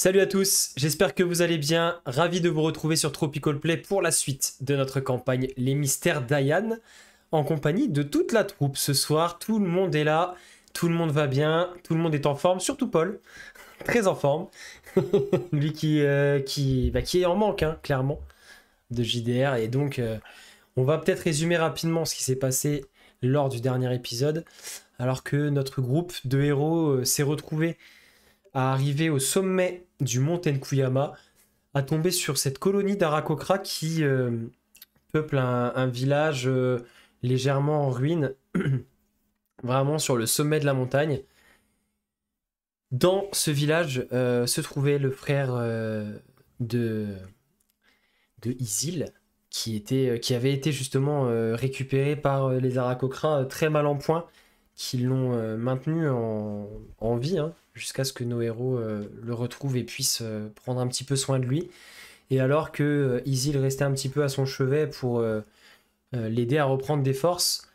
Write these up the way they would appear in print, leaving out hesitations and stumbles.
Salut à tous, j'espère que vous allez bien. Ravi de vous retrouver sur Tropical Play pour la suite de notre campagne Les Mystères d'Ayan, en compagnie de toute la troupe. Ce soir, tout le monde est là, tout le monde va bien, tout le monde est en forme, surtout Paul, très en forme. Lui qui est en manque, hein, clairement, de JDR. Et donc, on va peut-être résumer rapidement ce qui s'est passé lors du dernier épisode, alors que notre groupe de héros s'est retrouvé à arriver au sommet du mont Tenkuyama, à tomber sur cette colonie d'Arakocra qui peuple un village légèrement en ruine, vraiment sur le sommet de la montagne. Dans ce village se trouvait le frère de Isil, qui avait été justement récupéré par les Arakocra très mal en point, qui l'ont maintenu en vie, hein, jusqu'à ce que nos héros le retrouvent et puissent prendre un petit peu soin de lui. Et alors que Isil restait un petit peu à son chevet pour l'aider à reprendre des forces,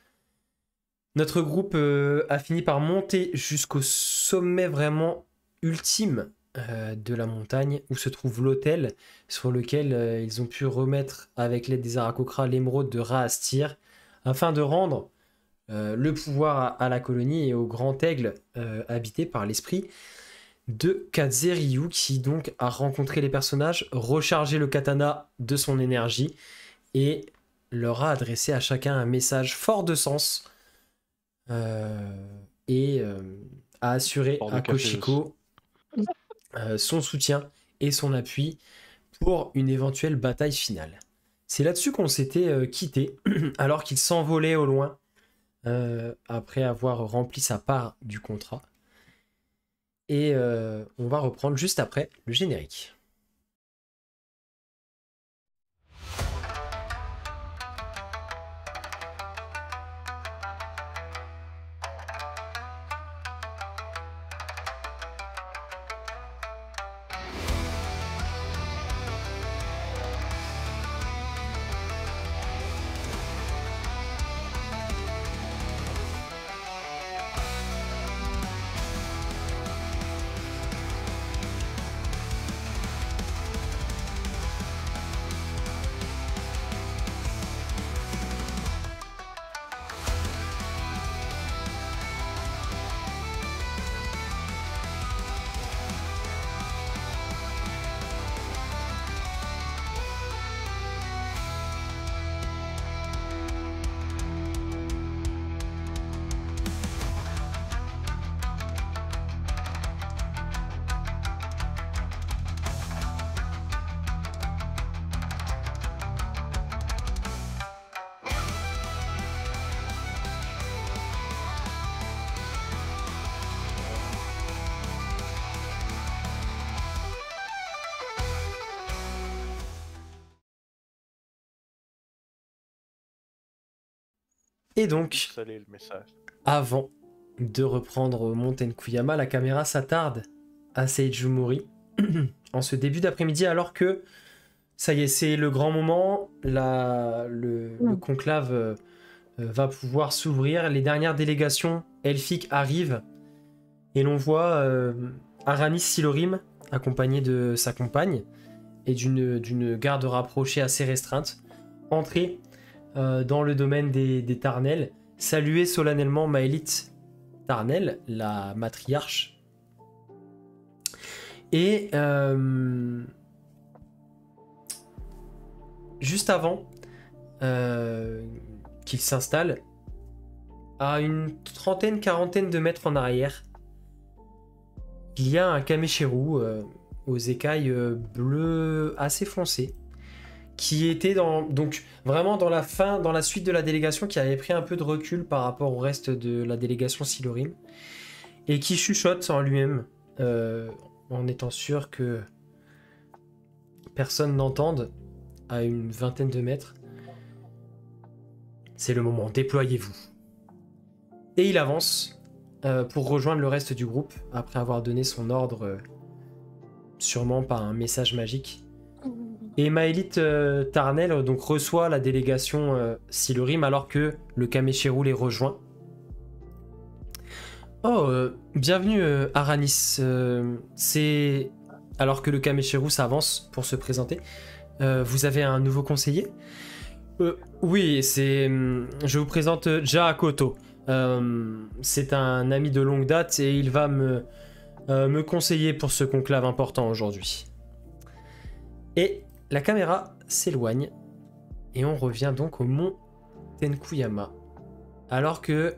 notre groupe a fini par monter jusqu'au sommet vraiment ultime de la montagne, où se trouve l'hôtel sur lequel ils ont pu remettre, avec l'aide des Arakocra, l'émeraude de Rahastir, afin de rendre le pouvoir à la colonie et au grand aigle habité par l'esprit de Kazeryu, qui donc a rencontré les personnages, rechargé le katana de son énergie et leur a adressé à chacun un message fort de sens et a assuré à Koshiko son soutien et son appui pour une éventuelle bataille finale. C'est là-dessus qu'on s'était quitté, alors qu'il s'envolait au loin après avoir rempli sa part du contrat. Et on va reprendre juste après le générique. Et donc, avant de reprendre au mont Tenkuyama, la caméra s'attarde à Seiju Mori en ce début d'après-midi, alors que ça y est, c'est le grand moment, le conclave va pouvoir s'ouvrir, les dernières délégations elfiques arrivent, et l'on voit Aranis Silorim, accompagné de sa compagne, et d'une garde rapprochée assez restreinte, entrer dans le domaine des Tarnel, saluer solennellement Maëlith Tarnel, la matriarche. Et juste avant qu'il s'installe, à une quarantaine de mètres en arrière, il y a un Kameshiru aux écailles bleues assez foncées, qui était donc vraiment dans la suite de la délégation, qui avait pris un peu de recul par rapport au reste de la délégation Silorim, et qui chuchote en lui-même, en étant sûr que personne n'entende, à une vingtaine de mètres. C'est le moment, déployez-vous. Et il avance pour rejoindre le reste du groupe, après avoir donné son ordre, sûrement par un message magique. Et Maëlith Tarnel donc reçoit la délégation Silorim, alors que le Kameshiru les rejoint. Oh, bienvenue Aranis. C'est alors que le Kameshiru s'avance pour se présenter. Vous avez un nouveau conseiller? Oui, je vous présente Ja Akoto. C'est un ami de longue date et il va me conseiller pour ce conclave important aujourd'hui. Et la caméra s'éloigne et on revient donc au mont Tenkuyama. Alors que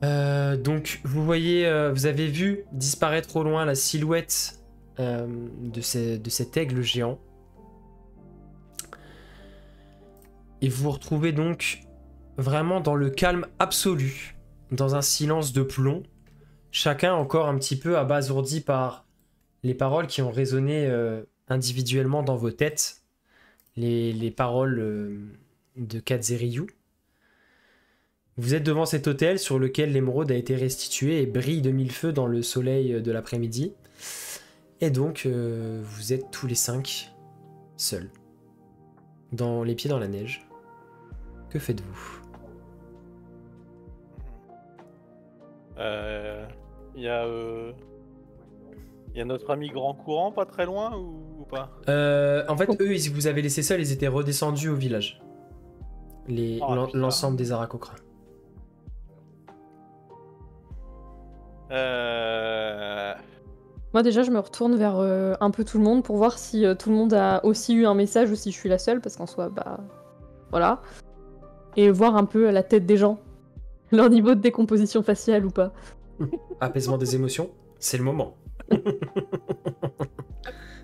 donc vous voyez, vous avez vu disparaître au loin la silhouette de cet aigle géant. Et vous vous retrouvez donc vraiment dans le calme absolu, dans un silence de plomb, chacun encore un petit peu abasourdi par les paroles qui ont résonné individuellement dans vos têtes, les paroles de Kazeryu. Vous êtes devant cet hôtel sur lequel l'émeraude a été restituée et brille de mille feux dans le soleil de l'après-midi. Et donc, vous êtes tous les 5 seuls, les pieds dans la neige. Que faites-vous? Il y a notre ami Grand Courant pas très loin ou pas? En fait, eux, vous avez laissé seuls, ils étaient redescendus au village. L'ensemble des Arakokra. Moi déjà je me retourne vers un peu tout le monde pour voir si tout le monde a aussi eu un message ou si je suis la seule, parce qu'en soi, bah voilà. Et voir un peu la tête des gens, leur niveau de décomposition faciale ou pas. Apaisement des émotions, c'est le moment.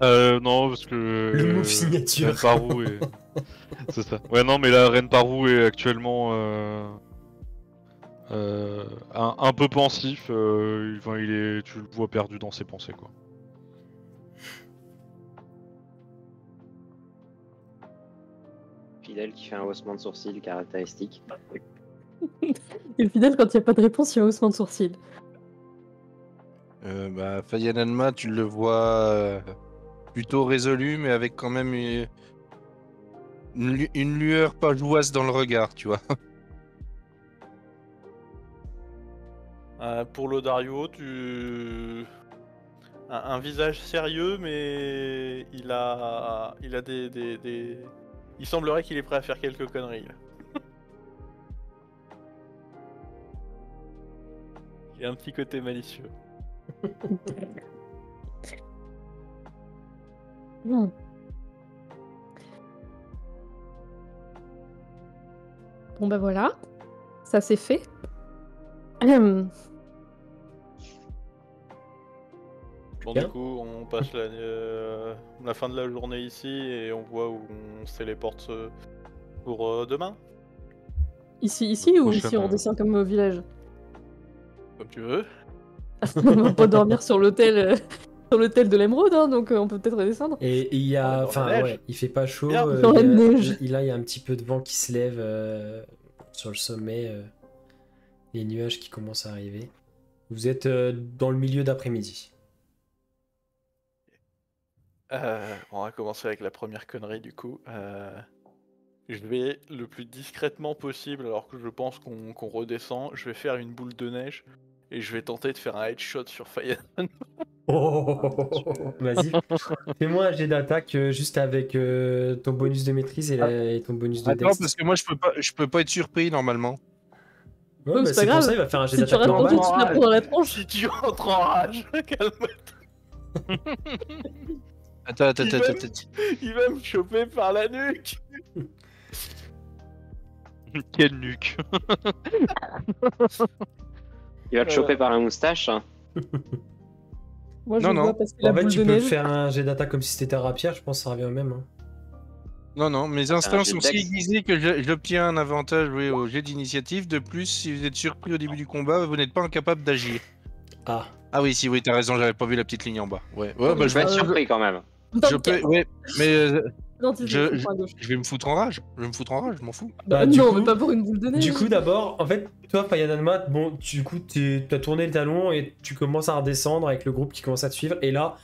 Non, parce que... Le move signature. Reine Parou est... C'est ça. Ouais, non, mais la Reine Parou est actuellement un peu pensif. Tu le vois perdu dans ses pensées, quoi. Fidèle qui fait un haussement de sourcil caractéristique. Et le fidèle, quand il n'y a pas de réponse, il y a un haussement de sourcil. Fayananma, tu le vois plutôt résolu, mais avec quand même une lueur pas jouasse dans le regard, tu vois. Pour l'Odario, un visage sérieux, mais il a des... Il semblerait qu'il est prêt à faire quelques conneries, là. Il y a un petit côté malicieux. Bon. Bon bah voilà, ça c'est fait. Bon, du coup, on passe la fin de la journée ici et on voit où on se téléporte pour demain. Ici ou ici on descend comme au village? Comme tu veux. On va pas dormir sur l'hôtel de l'émeraude, hein, donc on peut peut-être redescendre. Et il y a, il fait pas chaud. Dans la neige. Il y a un petit peu de vent qui se lève sur le sommet. Les nuages qui commencent à arriver. Vous êtes dans le milieu d'après-midi. On va commencer avec la première connerie du coup. Je vais le plus discrètement possible, alors que je pense qu'on redescend, je vais faire une boule de neige et je vais tenter de faire un headshot sur Fayan. Vas-y, fais-moi un jet d'attaque juste avec ton bonus de maîtrise et ton bonus de Attends, dex. parce que moi je peux pas être surpris normalement. Ouais, c'est c'est pas pour grave. ça il va faire un jet Si tu d'attaque rates normal. tout, tu te la prends dans la tronche. Si tu rentres en rage, calme-toi. Attends. Il va me choper par la nuque. Quelle nuque. Il va te choper par la moustache. Hein. Moi je Non, vois passer En la fait, boule tu de peux neige. faire un jet d'attaque comme si c'était un rapière, je pense que ça revient au même. Hein. Non, mes instincts jet sont de si dex. aiguisés que j'obtiens un avantage au jet d'initiative. De plus, si vous êtes surpris au début du combat, vous n'êtes pas incapable d'agir. Ah, Ah oui, oui, t'as raison, j'avais pas vu la petite ligne en bas. Ouais, Tu bah, vas être surpris quand même. je peux, ouais, mais Non, tu je- te prends à gauche. je vais me foutre en rage. Je m'en fous. Bah, non, du coup- mais pas pour une boule de neige. du coup d'abord, en fait, toi Fayananma, bon, du coup t'as tourné le talon et tu commences à redescendre avec le groupe qui commence à te suivre et là,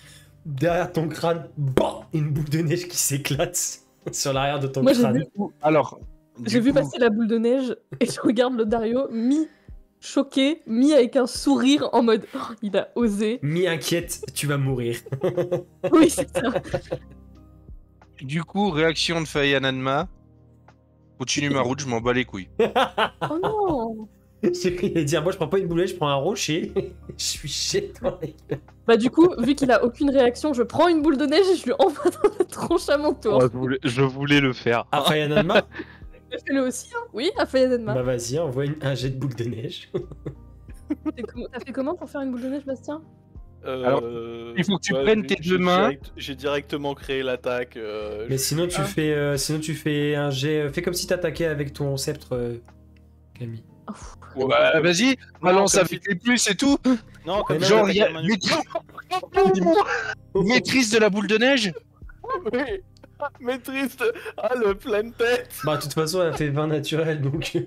derrière ton crâne, bam, une boule de neige qui s'éclate sur l'arrière de ton Moi, j'ai crâne. vu- Alors, J'ai du vu coup, passer la boule de neige et je regarde le Dario choqué, mis avec un sourire en mode oh, il a osé. Mi-inquiète, tu vas mourir. Oui, c'est ça. Du coup, réaction de Faye Ananma. Continue ma route, je m'en bats les couilles. Oh non. J'ai cru dire, moi je prends pas une boulette, je prends un rocher. Je suis chez toi. Bah du coup, vu qu'il a aucune réaction, je prends une boule de neige et je lui envoie dans la tronche à mon tour. Ouais, je voulais le faire. Ah, Fayananma. Fais-le aussi, hein. Oui, à Fayanenma. Bah vas-y, envoie un jet de boule de neige. T'as fait comment pour faire une boule de neige, Bastien? Alors, il faut que tu prennes tes deux mains. J'ai directement créé l'attaque. Mais sinon tu fais un jet. Fais comme si t'attaquais avec ton sceptre, Camille. Oh, bah, vas-y, balance comme avec les plus et tout. Non, comme Mais si Genre, j'attaquais il y a un manu- maîtrise de la boule de neige. Oui. Maîtrise de... Ah, le pleine tête. Bah de toute façon elle a fait 20 naturel donc.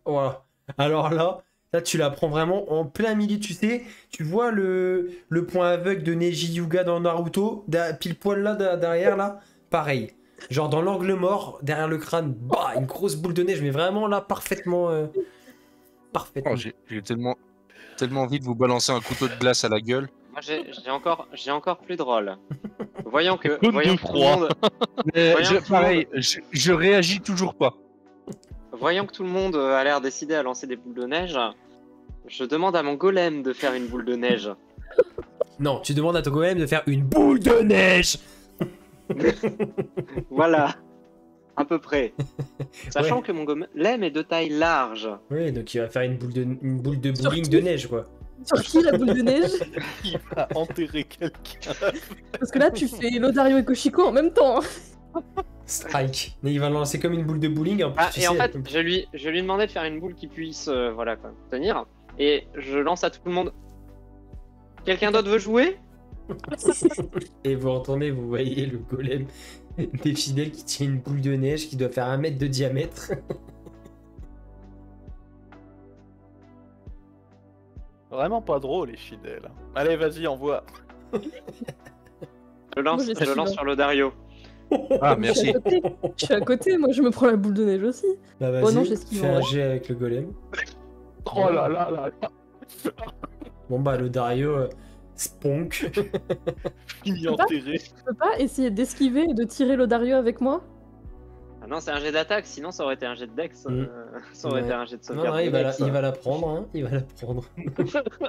Voilà. Alors là tu la prends vraiment en plein milieu, tu sais. Tu vois le point aveugle de Neji Hyuga dans Naruto, pile poil là derrière là. Pareil. Genre dans l'angle mort, derrière le crâne, bah une grosse boule de neige, mais vraiment là parfaitement. Parfaitement. Oh, j'ai tellement envie de vous balancer un couteau de glace à la gueule. Moi, j'ai encore plus drôle. Voyons que Côte de tout le froid. monde, Mais Voyons tout le pareil, je réagis toujours pas. voyons que tout le monde a l'air décidé à lancer des boules de neige. Je demande à mon golem de faire une boule de neige. Non, tu demandes à ton golem de faire une boule de neige. Voilà, à peu près. Sachant Ouais. que mon golem est de taille large. Oui, donc il va faire une boule de Sur bowling qui de neige quoi. Sur qui la boule de neige? Il va enterrer quelqu'un. Parce que là, tu fais Lodario et Koshiko en même temps. Hein. Strike. Mais il va lancer comme une boule de bowling. En plus, Ah, tu et sais, en fait, je lui demandais de faire une boule qui puisse voilà, quoi, tenir. Et je lance à tout le monde. Quelqu'un d'autre veut jouer? Et vous retournez, vous voyez le golem des fidèles qui tient une boule de neige qui doit faire 1 mètre de diamètre. Vraiment pas drôle, les fidèles. Allez, vas-y, envoie. Je lance, Moi, j'ai je lance suivant. sur Lodario. Ah, Je suis merci. à côté. Je suis à côté, moi je me prends la boule de neige aussi. Bah Oh non, vas-y, j'esquive fais en un vrai. jet avec le golem. Oh là là là là. Bon bah le Dario spunk. Fini enterré. Tu peux pas essayer d'esquiver et de tirer Lodario avec moi? Ah non, c'est un jet d'attaque, sinon ça aurait été un jet de dex. Ça aurait Ouais. été un jet de Non, sauvegarde. non, de dex. il va la prendre, hein. Il va la prendre.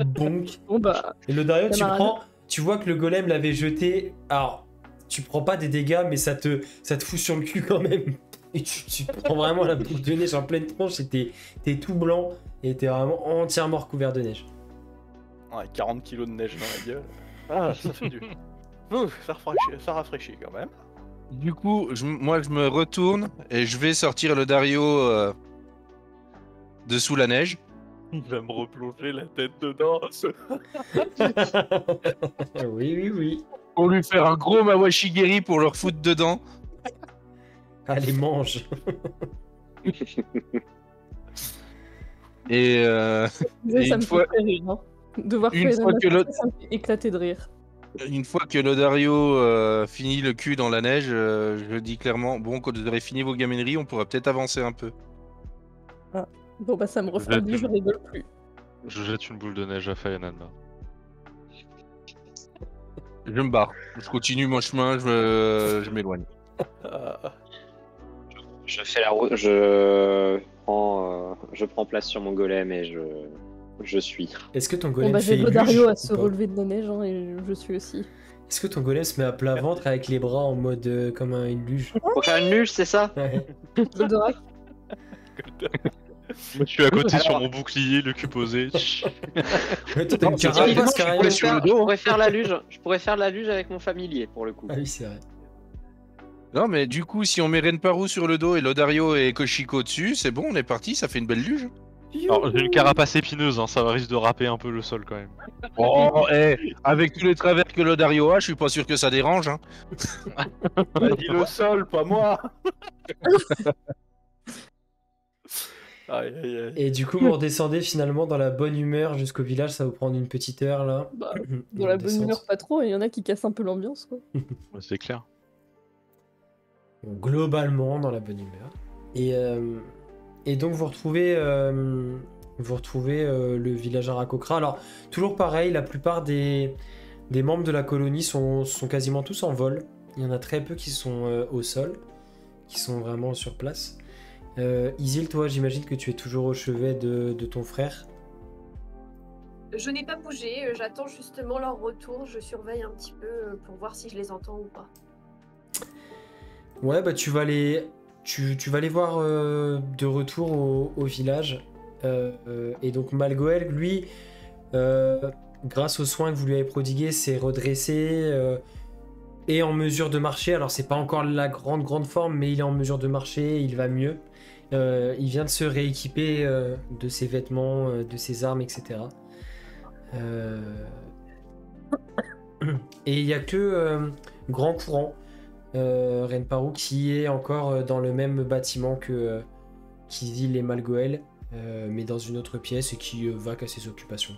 Bonk. Bon bah, Et le Dario, tu Camarade. prends, tu vois que le golem l'avait jeté. Alors, tu prends pas des dégâts, mais ça te fout sur le cul quand même. Et tu prends vraiment la boule de neige en pleine tronche et t'es tout blanc et t'es vraiment entièrement recouvert de neige. Ouais, 40 kilos de neige dans la gueule. Ah, ça fait du... Ouf, ça rafraîchit quand même. Du coup, moi je me retourne et je vais sortir le Dario dessous la neige. Il va me replonger la tête dedans. Oui. Pour lui faire un gros Mawashigiri pour leur foutre dedans. Allez, mange. Et ça une me fois- fait très rire. Hein. De voir une Faye fois Nana que faire l'autre- ça me fait éclater de rire. une fois que le Dario finit le cul dans la neige, je dis clairement, bon, quand vous aurez fini vos gamineries, on pourra peut-être avancer un peu. Bon bah ça me refroidit, je rigole plus. Je jette une boule de neige à Fayananma. Je me barre. Je continue mon chemin, je m'éloigne. Ah, Je fais la route, je prends place sur mon golem et je suis. Est-ce que ton Bon golem bah fait j'ai Lodario luge à ou se pas relever de la neige hein, et je suis aussi. Est-ce que ton golem se met à plat ventre avec les bras en mode comme une luge? Pour faire une luge, c'est ça? Ouais. Goldorak, Moi, je suis à côté sur Alors- mon bouclier, le cul posé. Ouais, toi, t'as une Non, c'est carapace évident, carrément. je sur le dos, hein. Je pourrais faire la luge. Je pourrais faire la luge avec mon familier pour le coup. Ah oui, c'est vrai. Non, mais du coup, si on met Renparu sur le dos et Lodario et Koshiko dessus, c'est bon, on est parti, ça fait une belle luge. Alors, j'ai une carapace épineuse, hein, ça risque de râper un peu le sol quand même. Oh, avec tous les travers que Lodario a, je suis pas sûr que ça dérange. Hein. T'as dit le sol, pas moi. Aïe aïe aïe. Et du coup, vous redescendez finalement dans la bonne humeur jusqu'au village, ça va vous prendre une petite heure là. bah, De dans la bonne descente. humeur pas trop, il y en a qui cassent un peu l'ambiance quoi. Ouais, c'est clair. Bon, globalement dans la bonne humeur. Et donc vous retrouvez vous retrouvez le village Arakocra. Alors, toujours pareil, la plupart des membres de la colonie sont quasiment tous en vol. Il y en a très peu qui sont au sol, qui sont vraiment sur place. Isil, toi, j'imagine que tu es toujours au chevet de ton frère. Je n'ai pas bougé, j'attends justement leur retour, je surveille un petit peu pour voir si je les entends ou pas. Ouais, bah tu vas les voir de retour au village. Et donc Malgoel, lui, grâce aux soins que vous lui avez prodigués, s'est redressé, est en mesure de marcher. Alors c'est pas encore la grande forme, mais il est en mesure de marcher, il va mieux. Il vient de se rééquiper de ses vêtements, de ses armes, etc. Et il n'y a que Grand Courant, Renparou, qui est encore dans le même bâtiment que qu'Isil et Malgoel, mais dans une autre pièce et qui va qu'à ses occupations.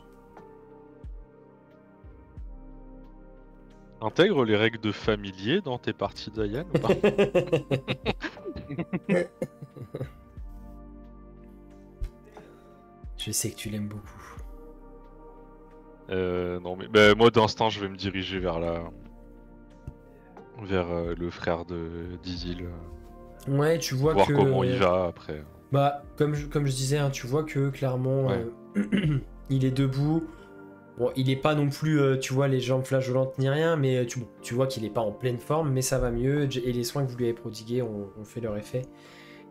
Intègre les règles de familier dans tes parties d'Ayan ou pas? Je sais que tu l'aimes beaucoup. Non mais bah, moi d'instinct je vais me diriger vers le frère d'Isil. Ouais, tu vois voir que comment il va après. Bah comme je disais, hein, tu vois que clairement Ouais. il est debout. Bon, il est pas non plus, tu vois, les jambes flageolantes ni rien, mais tu vois qu'il est pas en pleine forme, mais ça va mieux et les soins que vous lui avez prodigués ont fait leur effet.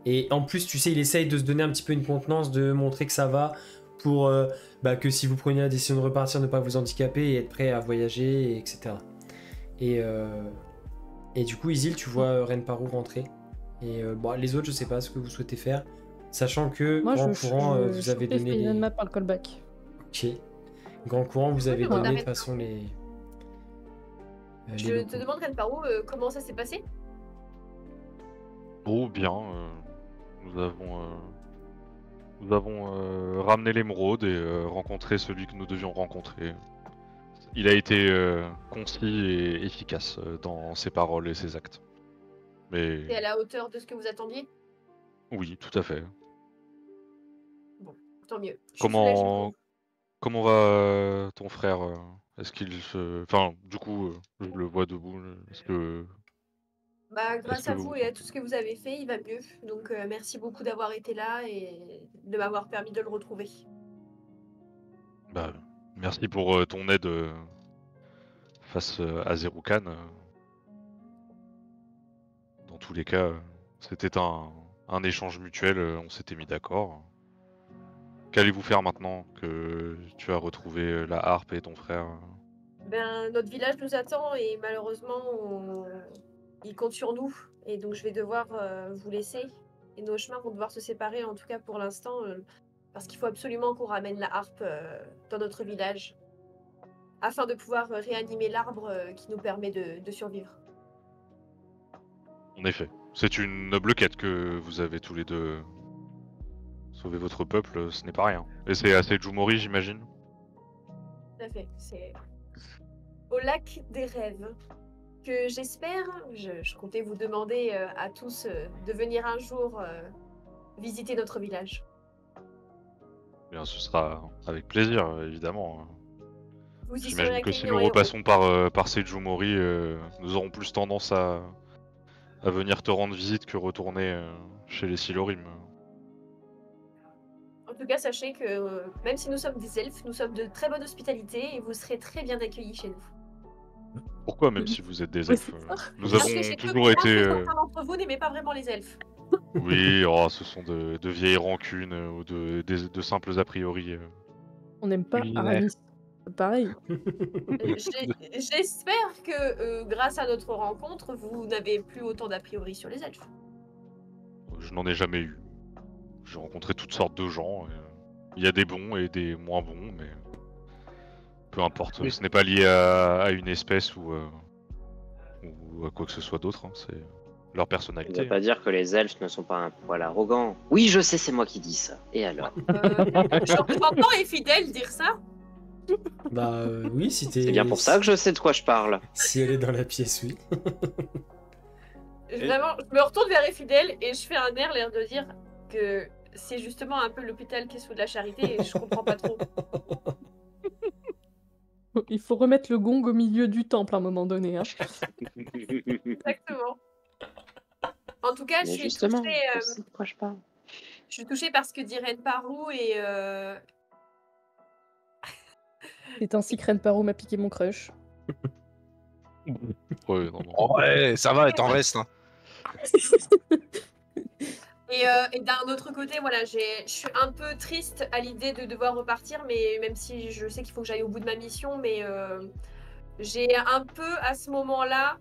Et en plus, tu sais, il essaye de se donner un petit peu une contenance, de montrer que ça va, pour que si vous preniez la décision de repartir, ne pas vous handicaper et être prêt à voyager, etc. Et du coup, Isil, tu vois Renparou rentrer. Et bon, les autres, je sais pas ce que vous souhaitez faire, sachant que Moi, Grand Courant, vous avez donné les... map par le callback. Ok. Grand Courant, vous avez Oui, donné de arrête. toute façon les... Je te demande, Renparou, comment ça s'est passé? Oh bien, nous avons ramené l'émeraude et rencontré celui que nous devions rencontrer. Il a été concis et efficace dans ses paroles et ses actes. Mais C'est à la hauteur de ce que vous attendiez? oui, tout à fait. Tant mieux. Je suis soulagée pour Comment va ton frère Est-ce qu'il se... Enfin, du coup, je le vois debout. Est-ce que... vous. Bah, grâce que à vous- vous et à tout ce que vous avez fait, il va mieux. Donc, merci beaucoup d'avoir été là et de m'avoir permis de le retrouver. Bah, merci pour ton aide face à Zeroukan. Dans tous les cas, c'était un échange mutuel, on s'était mis d'accord. Qu'allez-vous faire maintenant que tu as retrouvé la harpe et ton frère? Ben, notre village nous attend et malheureusement, il compte sur nous. Et donc, je vais devoir vous laisser. Et nos chemins vont devoir se séparer, en tout cas pour l'instant, parce qu'il faut absolument qu'on ramène la harpe dans notre village, afin de pouvoir réanimer l'arbre qui nous permet de survivre. En effet, c'est une noble quête que vous avez tous les deux. Sauver votre peuple, ce n'est pas rien. Et c'est à Sejumori, j'imagine? Tout à fait. C'est au lac des rêves que j'espère. Je comptais vous demander à tous de venir un jour visiter notre village. Bien, ce sera avec plaisir, évidemment. Vous y serez J'imagine que si accueillis nous en héros. repassons par Sejumori, nous aurons plus tendance à venir te rendre visite que retourner chez les Silorim. En tout cas, sachez que même si nous sommes des elfes, nous sommes de très bonne hospitalité et vous serez très bien accueillis chez nous. Pourquoi, même si vous êtes des Oui, elfes c'est ça. Nous Parce que avons j'ai cru toujours comprendre été... que certains d'entre vous n'aimaient pas vraiment les elfes. Oui, oh, ce sont de vieilles rancunes ou de simples a priori. On n'aime pas Culinaire. Aramis. Pareil. J'espère que grâce à notre rencontre, vous n'avez plus autant d'a priori sur les elfes. Je n'en ai jamais eu. J'ai rencontré toutes sortes de gens. Il y a des bons et des moins bons, mais peu importe. Oui. Ce n'est pas lié à une espèce ou à quoi que ce soit d'autre. Hein. C'est leur Ça ne personnalité. veut pas dire que les elfes ne sont pas un poil arrogants. Oui, je sais, c'est moi qui dis ça. Et alors? J'entends Effidel dire ça. Bah oui, si t'es... C'est bien pour ça que je sais de quoi je parle. Si elle est dans la pièce, oui. Vraiment, je me retourne vers Effidel et je fais un air l'air de dire que c'est justement un peu l'hôpital qui est sous de la charité et je comprends pas trop. Il faut remettre le gong au milieu du temple à un moment donné. Hein. Exactement. En tout cas, je Mais suis justement, touchée, c'est de quoi je parle. je suis touchée parce que dit Ren Parou et C'est ainsi que Ren Paro m'a piqué mon crush. Ouais, non, non. Ouais, ça va, t'en restes. Hein. et d'un autre côté, voilà, je suis un peu triste à l'idée de devoir repartir, mais même si je sais qu'il faut que j'aille au bout de ma mission, mais j'ai un peu à ce moment-là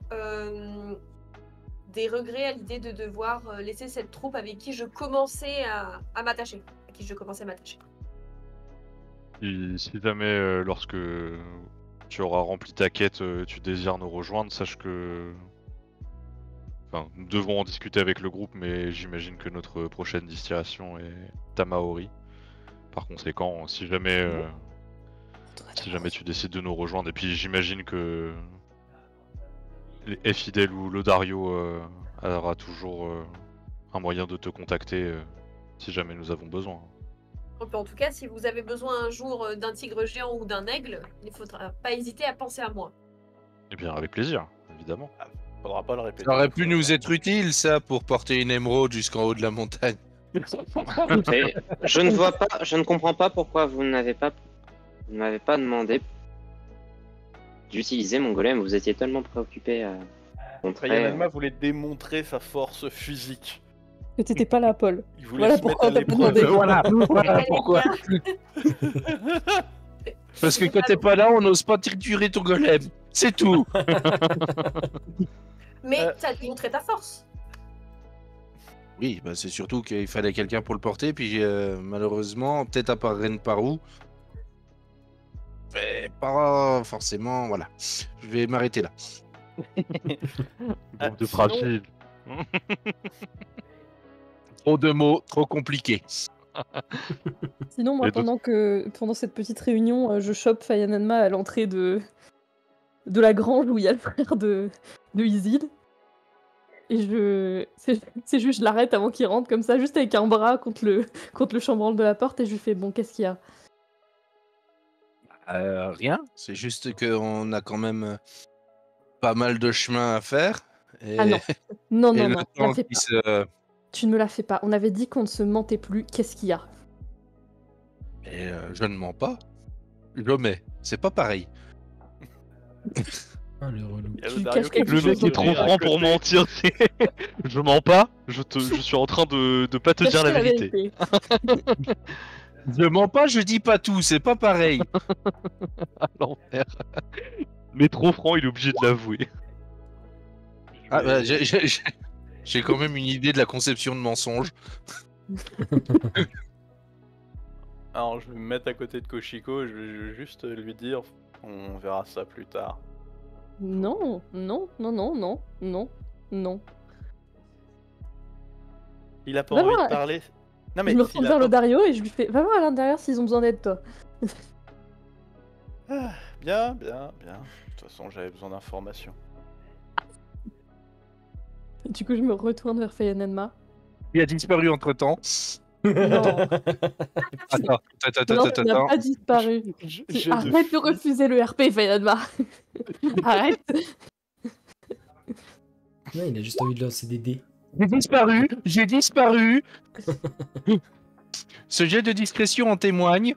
des regrets à l'idée de devoir laisser cette troupe avec qui je commençais à m'attacher, à qui je commençais à m'attacher. Si jamais, lorsque tu auras rempli ta quête, tu désires nous rejoindre, sache que... Enfin, nous devons en discuter avec le groupe, mais j'imagine que notre prochaine destination est Tamaori. Par conséquent, si jamais tu décides de nous rejoindre, et puis j'imagine que Fidel ou Lodario aura toujours un moyen de te contacter si jamais nous avons besoin. En tout cas, si vous avez besoin un jour d'un tigre géant ou d'un aigle, il ne faudra pas hésiter à penser à moi. Eh bien, avec plaisir, évidemment. Faudra pas le répéter. Ça aurait pu nous être utile, ça, pour porter une émeraude jusqu'en haut de la montagne. Et je ne comprends pas pourquoi vous ne m'avez pas demandé d'utiliser mon golem. Vous étiez tellement préoccupé à contrer. Yanalma voulait démontrer sa force physique. Que t'étais pas là, Paul. Il voulait Voilà se mettre pourquoi à on t'a l'épreuve. demandé. Voilà pourquoi. Parce que quand t'es pas là, on n'ose pas triturer ton golem. C'est tout. Mais t'as démontré ta force. Oui, bah c'est surtout qu'il fallait quelqu'un pour le porter, puis malheureusement, peut-être à part Ren Parou, pas forcément, voilà. Je vais m'arrêter là. Groupe de sinon- fragiles. Trop de mots, trop compliqué. Sinon, moi, Et d'autres- pendant cette petite réunion, je chope Fayananma à l'entrée de la grange où il y a le frère de Isid. Et c'est juste, je l'arrête avant qu'il rentre comme ça, juste avec un bras contre le chambranle de la porte, et je lui fais bon, qu'est-ce qu'il y a? Rien. C'est juste qu'on a quand même pas mal de chemin à faire. Et, Ah non. Non, et non, le non, temps la fais qui pas. se... Tu ne me la fais pas. On avait dit qu'on ne se mentait plus. Qu'est-ce qu'il y a? Et je ne mens pas. Jamais. C'est pas pareil. Ah, le relou. Il y a Tu Lodario caches qui quelque Le chose mec est d'autre. trop franc pour mentir. Je mens pas, je suis en train de pas te dire la Cache-toi vérité. Je mens pas, je dis pas tout. C'est pas pareil. À l'envers. Mais trop franc, il est obligé de l'avouer. Ah, bah, j'ai quand même une idée de la conception de mensonge. Alors je vais me mettre à côté de Koshiko, je vais juste lui dire, on verra ça plus tard. Non, non, non, non, non, non, non. Il a pas Va envie voir. de parler. Non mais Je me s'il retourne a vers pas- le Dario et je lui fais va voir à l'intérieur s'ils ont besoin d'aide, toi. Ah, bien, bien, bien. De toute façon j'avais besoin d'informations. Et du coup, je me retourne vers Fayananma. Il a disparu entre temps. Non, Attends. non, tu n'as pas disparu. J'ai Arrête de refuser le RP, Fayananma. Arrête. Non, il a juste envie de lancer des dés. J'ai disparu. Ce jet de discrétion en témoigne.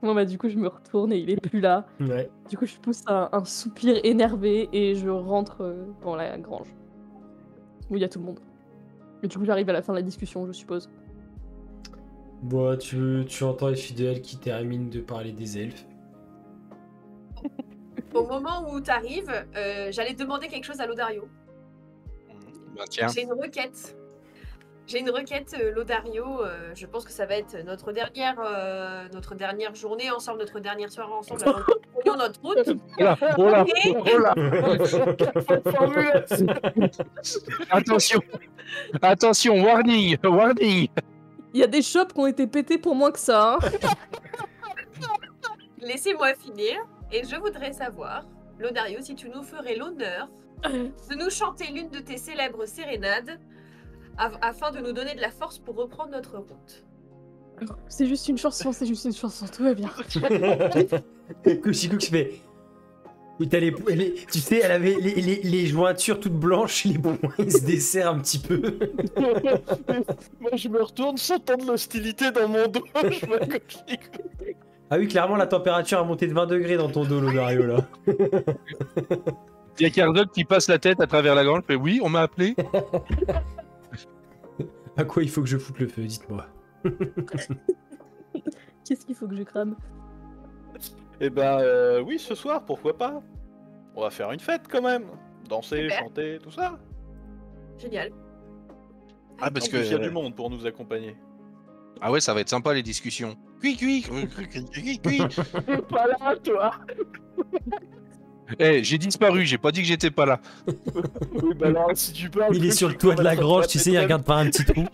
Bon bah du coup, je me retourne et il est plus là. Ouais. Du coup, je pousse un soupir énervé et je rentre dans la grange. Où il y a tout le monde. Et du coup, j'arrive à la fin de la discussion, je suppose. Bon, tu entends les fidèles qui terminent de parler des elfes. Au moment où t'arrives, j'allais demander quelque chose à Lodario. Bah tiens. J'ai une requête. Lodario. Je pense que ça va être notre dernière journée ensemble, notre dernière soirée ensemble avant que nous prenions notre route. Attention, warning. Il y a des shops qui ont été pétés pour moins que ça. Hein. Laissez-moi finir. Et je voudrais savoir, Lodario, si tu nous ferais l'honneur de nous chanter l'une de tes célèbres sérénades afin de nous donner de la force pour reprendre notre route. C'est juste une chanson, tout va bien. Koshiko qui fait. Et t'as tu sais, elle avait les jointures toutes blanches, les poings ils se desserrent un petit peu. Moi je me retourne, j'entends de l'hostilité dans mon dos. Je vois Koshiko. Ah oui, clairement la température a monté de 20 degrés dans ton dos, Lodario là. Il y a Cardog qui passe la tête à travers la gorge, fait oui, on m'a appelé. À quoi il faut que je foute le feu, dites-moi. Qu'est-ce qu'il faut que je crame? Eh ben oui, ce soir, pourquoi pas. On va faire une fête quand même. Danser, Super. chanter, tout ça. Génial. Ah, parce En plus, il y a du que. monde pour nous accompagner. Ah ouais, ça va être sympa les discussions. Cui, cui, Pas là, toi. Eh, j'ai disparu, j'ai pas dit que j'étais pas là. Oui, bah alors, si tu parles. Il est sur le toit de la grange, tu sais, il regarde par un petit trou.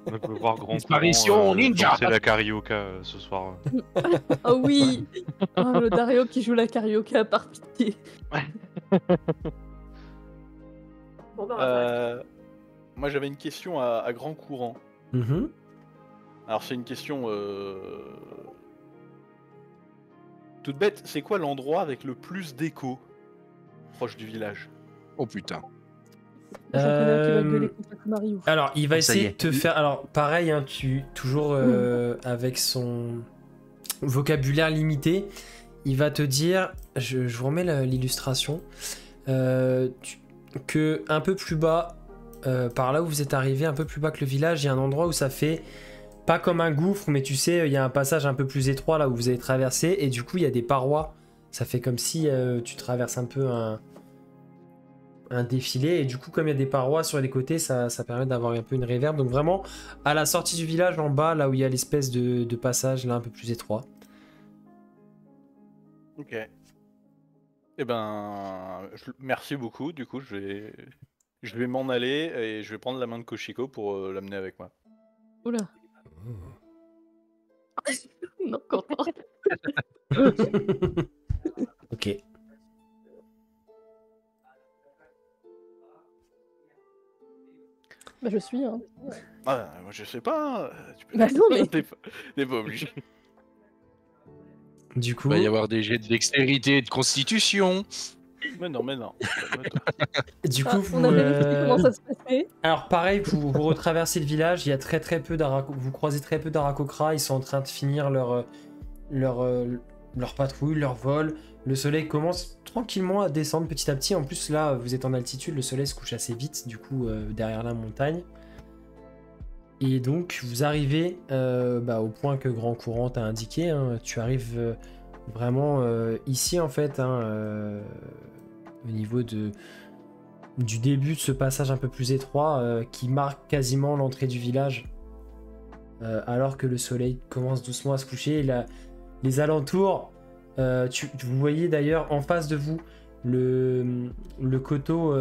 On peut voir grand Disparition courant, ninja. danser la carioca ce soir. Oh oui. Oh, le Dario qui joue la carioca par pitié. Bon, bah, on va faire. Moi j'avais une question à grand courant. Mhm. Alors c'est une question toute bête, c'est quoi l'endroit avec le plus d'écho proche du village? Oh putain. J'en connais un qui va gueuler contre Mario. Alors, il va Ça essayer y de est. te faire. Alors, pareil, hein, toujours avec son vocabulaire limité, il va te dire. Je vous remets l'illustration. Que un peu plus bas, par là où vous êtes arrivé, un peu plus bas que le village, il y a un endroit où ça fait. Pas comme un gouffre, mais tu sais, il y a un passage un peu plus étroit là où vous avez traversé, et du coup, il y a des parois. Ça fait comme si tu traverses un peu un défilé, et du coup, comme il y a des parois sur les côtés, ça permet d'avoir un peu une réverb. Donc, vraiment, à la sortie du village, en bas, là où il y a l'espèce de passage là un peu plus étroit. Ok. Eh ben, merci beaucoup. Du coup, je vais m'en aller et je vais prendre la main de Koshiko pour l'amener avec moi. Oula. Non, content. Ok. Bah, je suis, hein. Ah, moi je sais pas. Bah non, mais- T'es pas obligé. Du coup, Il va y avoir des jets de dextérité et de constitution. Mais non, mais non. Calme-toi. du coup, Ah, vous. on a vérifié comment ça se passait. Alors pareil, vous retraversez le village, il y a très peu vous croisez très peu d'Arakokra, ils sont en train de finir leur patrouille, leur vol. Le soleil commence tranquillement à descendre petit à petit. En plus là, vous êtes en altitude, le soleil se couche assez vite, du coup derrière la montagne. Et donc vous arrivez au point que Grand Courant t'a indiqué. Hein. Tu arrives vraiment ici en fait, hein, au niveau du début de ce passage un peu plus étroit qui marque quasiment l'entrée du village, alors que le soleil commence doucement à se coucher. Et les alentours, vous voyez d'ailleurs en face de vous le coteau,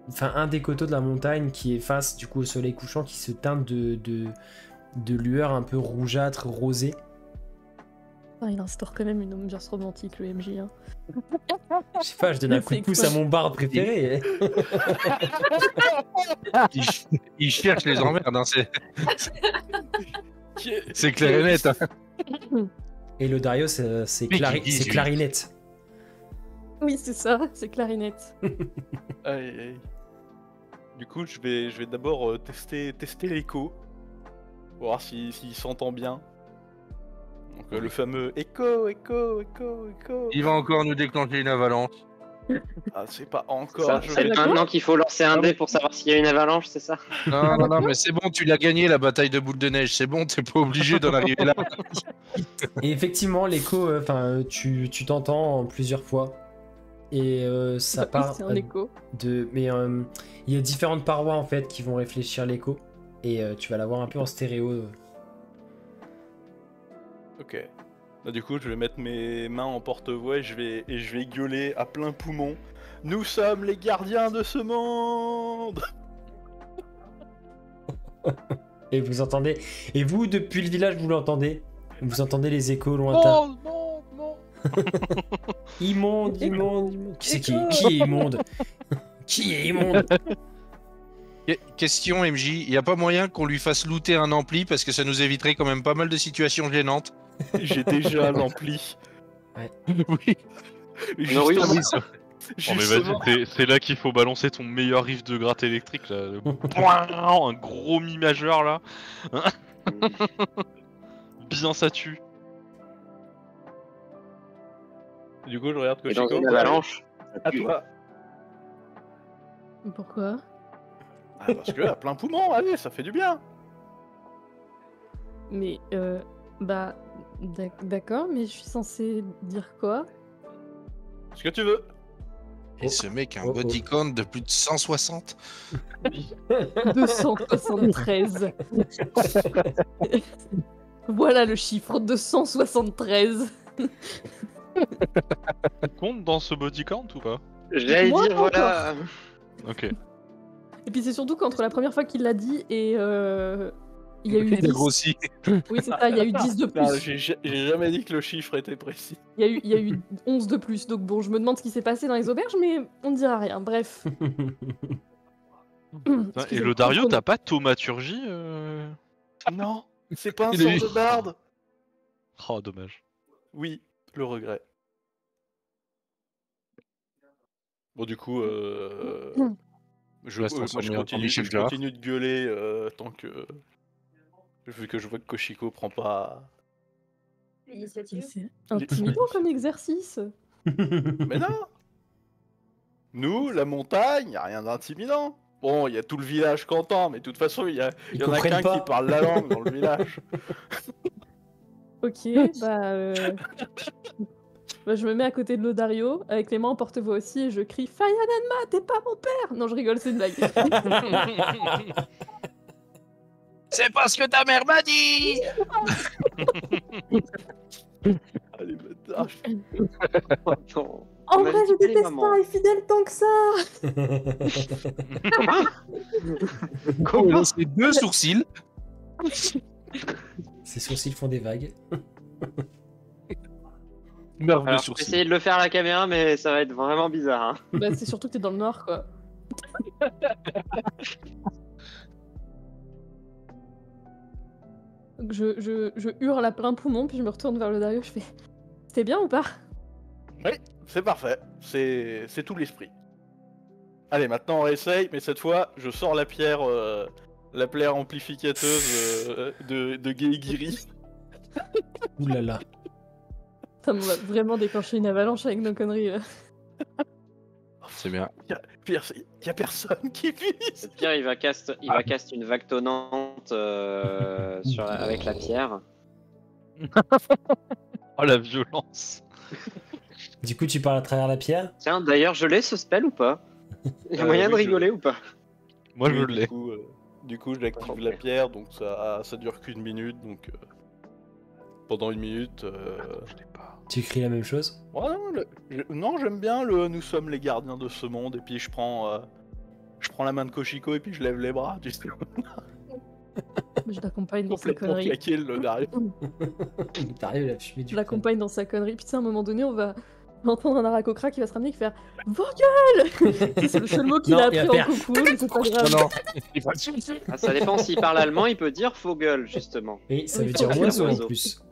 enfin un des coteaux de la montagne qui est face du coup au soleil couchant, qui se teinte de lueurs un peu rougeâtres, rosées. Ah, il instaure quand même une ambiance romantique, le MJ. Hein. Je sais pas, je donne un coup de pouce à mon barde préféré. Il cherche les emmerdes, hein, c'est C'est clair et net. Hein. Et le Dario, c'est Mais qui dit, c'est lui clarinette. Oui, c'est ça, c'est clarinette. Aïe, aïe. Du coup, je vais d'abord tester l'écho. Pour voir s'il s'entend bien. Donc le fameux écho. Il va encore nous déclencher une avalanche. Ah, c'est pas encore. Ça, c'est maintenant qu'il faut lancer un dé pour savoir s'il y a une avalanche, c'est ça? Non, mais c'est bon, tu l'as gagné la bataille de boule de neige. C'est bon, t'es pas obligé d'en arriver là. Et effectivement, l'écho, tu t'entends plusieurs fois. Et ça Bah oui, part c'est un écho. Mais il y a différentes parois en fait qui vont réfléchir l'écho. Et tu vas l'avoir un peu en stéréo. Ok. Là, du coup, je vais mettre mes mains en porte-voix et je vais gueuler à plein poumon. Nous sommes les gardiens de ce monde. Et vous entendez. Et vous, depuis le village, vous l'entendez. Vous entendez les échos lointains. Non. Immonde. Qui c'est qui est immonde? Qui est immonde? Question MJ, il n'y a pas moyen qu'on lui fasse looter un ampli parce que ça nous éviterait quand même pas mal de situations gênantes. J'ai déjà un ampli. Oui. Non, oui, Justement- Oh mais justement- vas-y, c'est là qu'il faut balancer ton meilleur riff de gratte électrique là. Un gros mi majeur là. Bien ça tue. Du coup, je regarde Et dans Koshiko. une avalanche. À toi. Pourquoi? Ah, parce que à plein poumon, allez, ça fait du bien. Mais, bah, d'accord, mais je suis censée dire quoi? Ce que tu veux. Et ce mec a un Oh, oh. body count de plus de 160. 273. Voilà le chiffre, 273. Compte dans ce body count ou pas? J'allais Moi, dire, voilà. Ok. Et puis c'est surtout qu'entre la première fois qu'il l'a dit et il y a eu Il a 10. grossi. Oui, c'est ça, il y a eu 10 de Non, plus. j'ai jamais dit que le chiffre était précis. Il y a eu 11 de plus. Donc bon, je me demande ce qui s'est passé dans les auberges, mais on ne dira rien. Bref. Et Excusez-moi, le Dario, reprenons. t'as pas thaumaturgie Non, c'est pas un Il sort est- de barde. Oh dommage. Oui, le regret. Bon, du coup, Là, ça moi, ressemble je bien à continue, Michel je Jarre. continue de gueuler tant que. Vu que je vois que Koshiko prend pas. L'initiative. C'est intimidant comme exercice. Mais non. Nous, la montagne, y a rien d'intimidant. Bon, il y a tout le village qui entend, mais de toute façon, il y en a comprennent qu'un pas. qui parle la langue dans le village. Ok, bah, je me mets à côté de l'Odario, avec les mains en porte-voix aussi, et je crie Fayanenma, t'es pas mon père! Non, je rigole, c'est une blague. C'est parce que ta mère m'a dit. Allez, bâtard. Non. En On a vrai, dit je que les déteste mamans. pas infidèle tant que ça! On lance les deux sourcils. Ses sourcils font des vagues. Merveilleux Alors, je vais sourcils. essayer de le faire à la caméra, mais ça va être vraiment bizarre. Hein. Bah, c'est surtout que t'es dans le noir, quoi. Donc je hurle à plein poumon, puis je me retourne vers l'Odario, je fais C'était bien ou pas? C'est parfait. C'est tout l'esprit. Allez, maintenant on réessaye, mais cette fois, je sors la pierre amplificateuse de Geigiri. Ouh là là. Ça m'a vraiment déclenché une avalanche avec nos conneries. C'est bien. Pire, y a personne qui vise. Le pire, il va cast une vague tonnante avec la pierre. Oh la violence. Du coup, tu parles à travers la pierre. Tiens, d'ailleurs, je l'ai ce spell ou pas? Il y a moyen de oui, rigoler ou pas? Moi je Oui, l'ai. Du coup, j'active la pierre, donc ça dure qu'une minute, donc pendant une minute. Tu écris la même chose. Ouais, non, j'aime bien le nous sommes les gardiens de ce monde, et puis je prends la main de Koshiko et puis je lève les bras, tu sais, Je l'accompagne dans sa complètement connerie. claqué le Dario. Dario, il a fumé du Je l'accompagne dans sa connerie. Puis tu sais, à un moment donné, on va entendre un Arakokra qui va se ramener et qui va faire Vos gueules! C'est le seul mot qu'il Non, a il va appris en faire coucou, mais c'est pas grave. Non, non. Ah, ça dépend s'il parle allemand, il peut dire Vogel, justement. Et ça Oui, veut faut dire faire oiseau en oiseau. plus.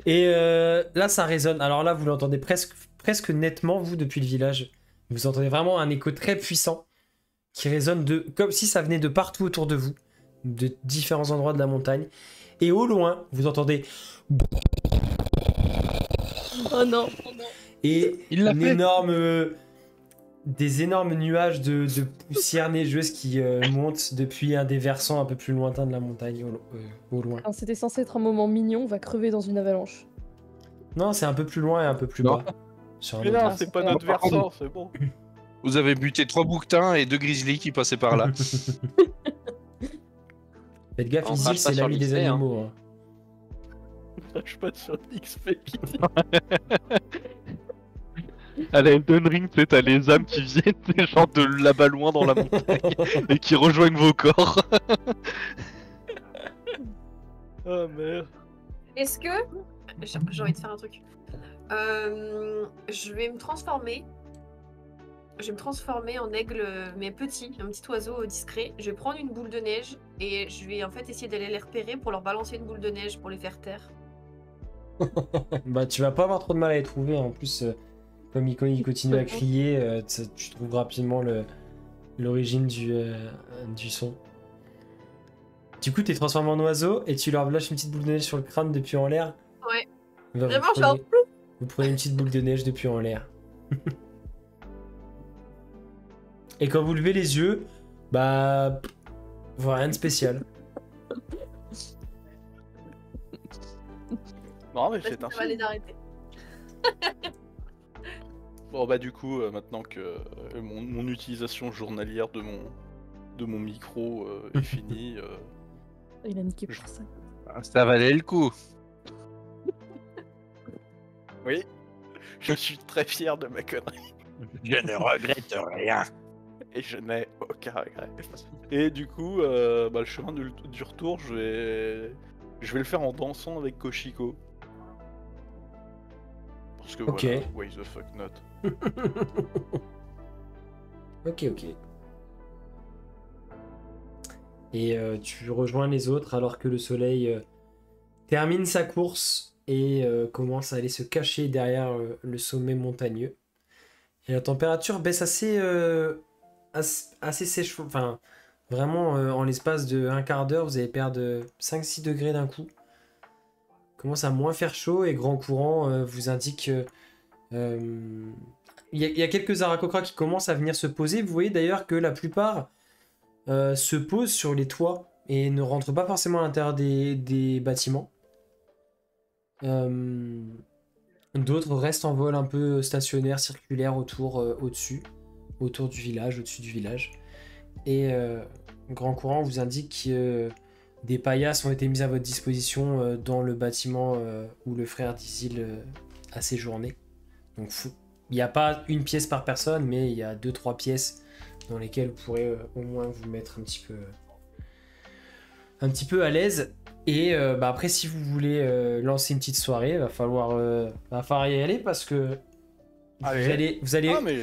Et là, ça résonne. Alors là, vous l'entendez presque nettement, vous, depuis le village. Vous entendez vraiment un écho très puissant qui résonne comme si ça venait de partout autour de vous, de différents endroits de la montagne. Et au loin, vous entendez Oh non. et Il l'a fait. des énormes nuages de poussière neigeuse qui montent depuis un des versants un peu plus lointains de la montagne au loin. Alors, c'était censé être un moment mignon, on va crever dans une avalanche. Non, c'est un peu plus loin et un peu plus Non. bas. Sur un Mais autre non, versant. c'est pas Par notre contre- versant, c'est bon. Vous avez buté 3 bouquetins et 2 grizzlies qui passaient par là. Faites gaffe, On Isil, crache pas c'est sur l'ami des l'XP, hein. animaux. Hein. Je pas sur l'XP qui dit. À la Elden Ring, tu sais, t'as les âmes qui viennent, des gens de là-bas loin dans la montagne, et qui rejoignent vos corps. Oh merde. Est-ce que. J'ai envie de faire un truc. Je vais me transformer. je vais me transformer en aigle, mais petit, un petit oiseau discret. Je vais prendre une boule de neige et je vais en fait essayer d'aller les repérer pour leur balancer une boule de neige pour les faire taire. Bah, tu vas pas avoir trop de mal à les trouver. En plus, comme il continue à crier, tu trouves rapidement l'origine du son. Du coup, t'es transformé en oiseau et tu leur lâches une petite boule de neige sur le crâne depuis en l'air. Ouais. Bah, Vraiment, genre, vous prenez une petite boule de neige depuis en l'air. Et quand vous levez les yeux, bah, rien de spécial. Non, mais parce c'est que un ça va signe. les arrêter. Bon, bah, du coup, maintenant que mon utilisation journalière de mon micro est finie, Il a niqué pour ça. Ça valait le coup. oui, je suis très fier de ma connerie. Je ne regrette rien. Et je n'ai aucun regret. Et du coup, bah, le chemin du retour, je vais le faire en dansant avec Koshiko. Parce que Ok. voilà, why the fuck not. Ok. Et tu rejoins les autres alors que le soleil termine sa course et commence à aller se cacher derrière le sommet montagneux. Et la température baisse assez sèche. Enfin, vraiment, en l'espace de un quart d'heure, vous allez perdre 5-6 degrés d'un coup. Commence à moins faire chaud et Grand Courant vous indique... il y a quelques aracocras qui commencent à venir se poser. Vous voyez d'ailleurs que la plupart se posent sur les toits et ne rentrent pas forcément à l'intérieur des bâtiments. D'autres restent en vol un peu stationnaire, circulaire au-dessus du village. Et Grand Courant vous indique que des paillasses ont été mises à votre disposition dans le bâtiment où le frère d'Isil a séjourné. Donc il n'y a pas une pièce par personne, mais il y a 2-3 pièces dans lesquelles vous pourrez au moins vous mettre un petit peu à l'aise. Et après, si vous voulez lancer une petite soirée, va falloir y aller parce que Allez. Ah, mais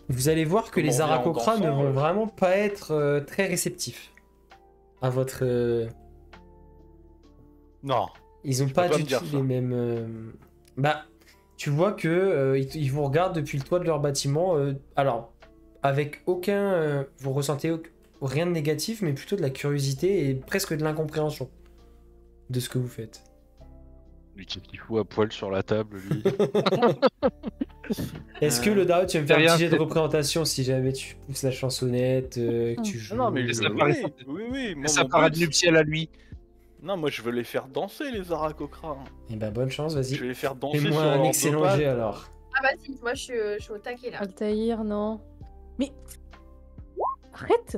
vous allez voir que Comme on les vient en aracocras ne dansant, vont vraiment pas être très réceptifs à votre. non. Ils ont Tu pas peux pas du me dire tout ça. les mêmes. Bah, tu vois que ils vous regardent depuis le toit de leur bâtiment. Alors, avec aucun, vous ressentez rien de négatif, mais plutôt de la curiosité et presque de l'incompréhension de ce que vous faites. Lui qui fout à poil sur la table, lui. Est-ce que le Dario, tu vas me faire un rien, petit jet de c'est- représentation si jamais tu pousses la chansonnette, que tu joues Non, mais ça oui, paraît- oui. Moi, Ça mon parade but, nuptial à lui. non, moi, je veux les faire danser, les aracocras. Eh ben, bonne chance, vas-y. Je vais les faire danser Fais-moi sur un leurs excellent deux pattes. jet alors. Ah bah si, moi je suis au taquet là. Altaïr, non. Mais. Arrête!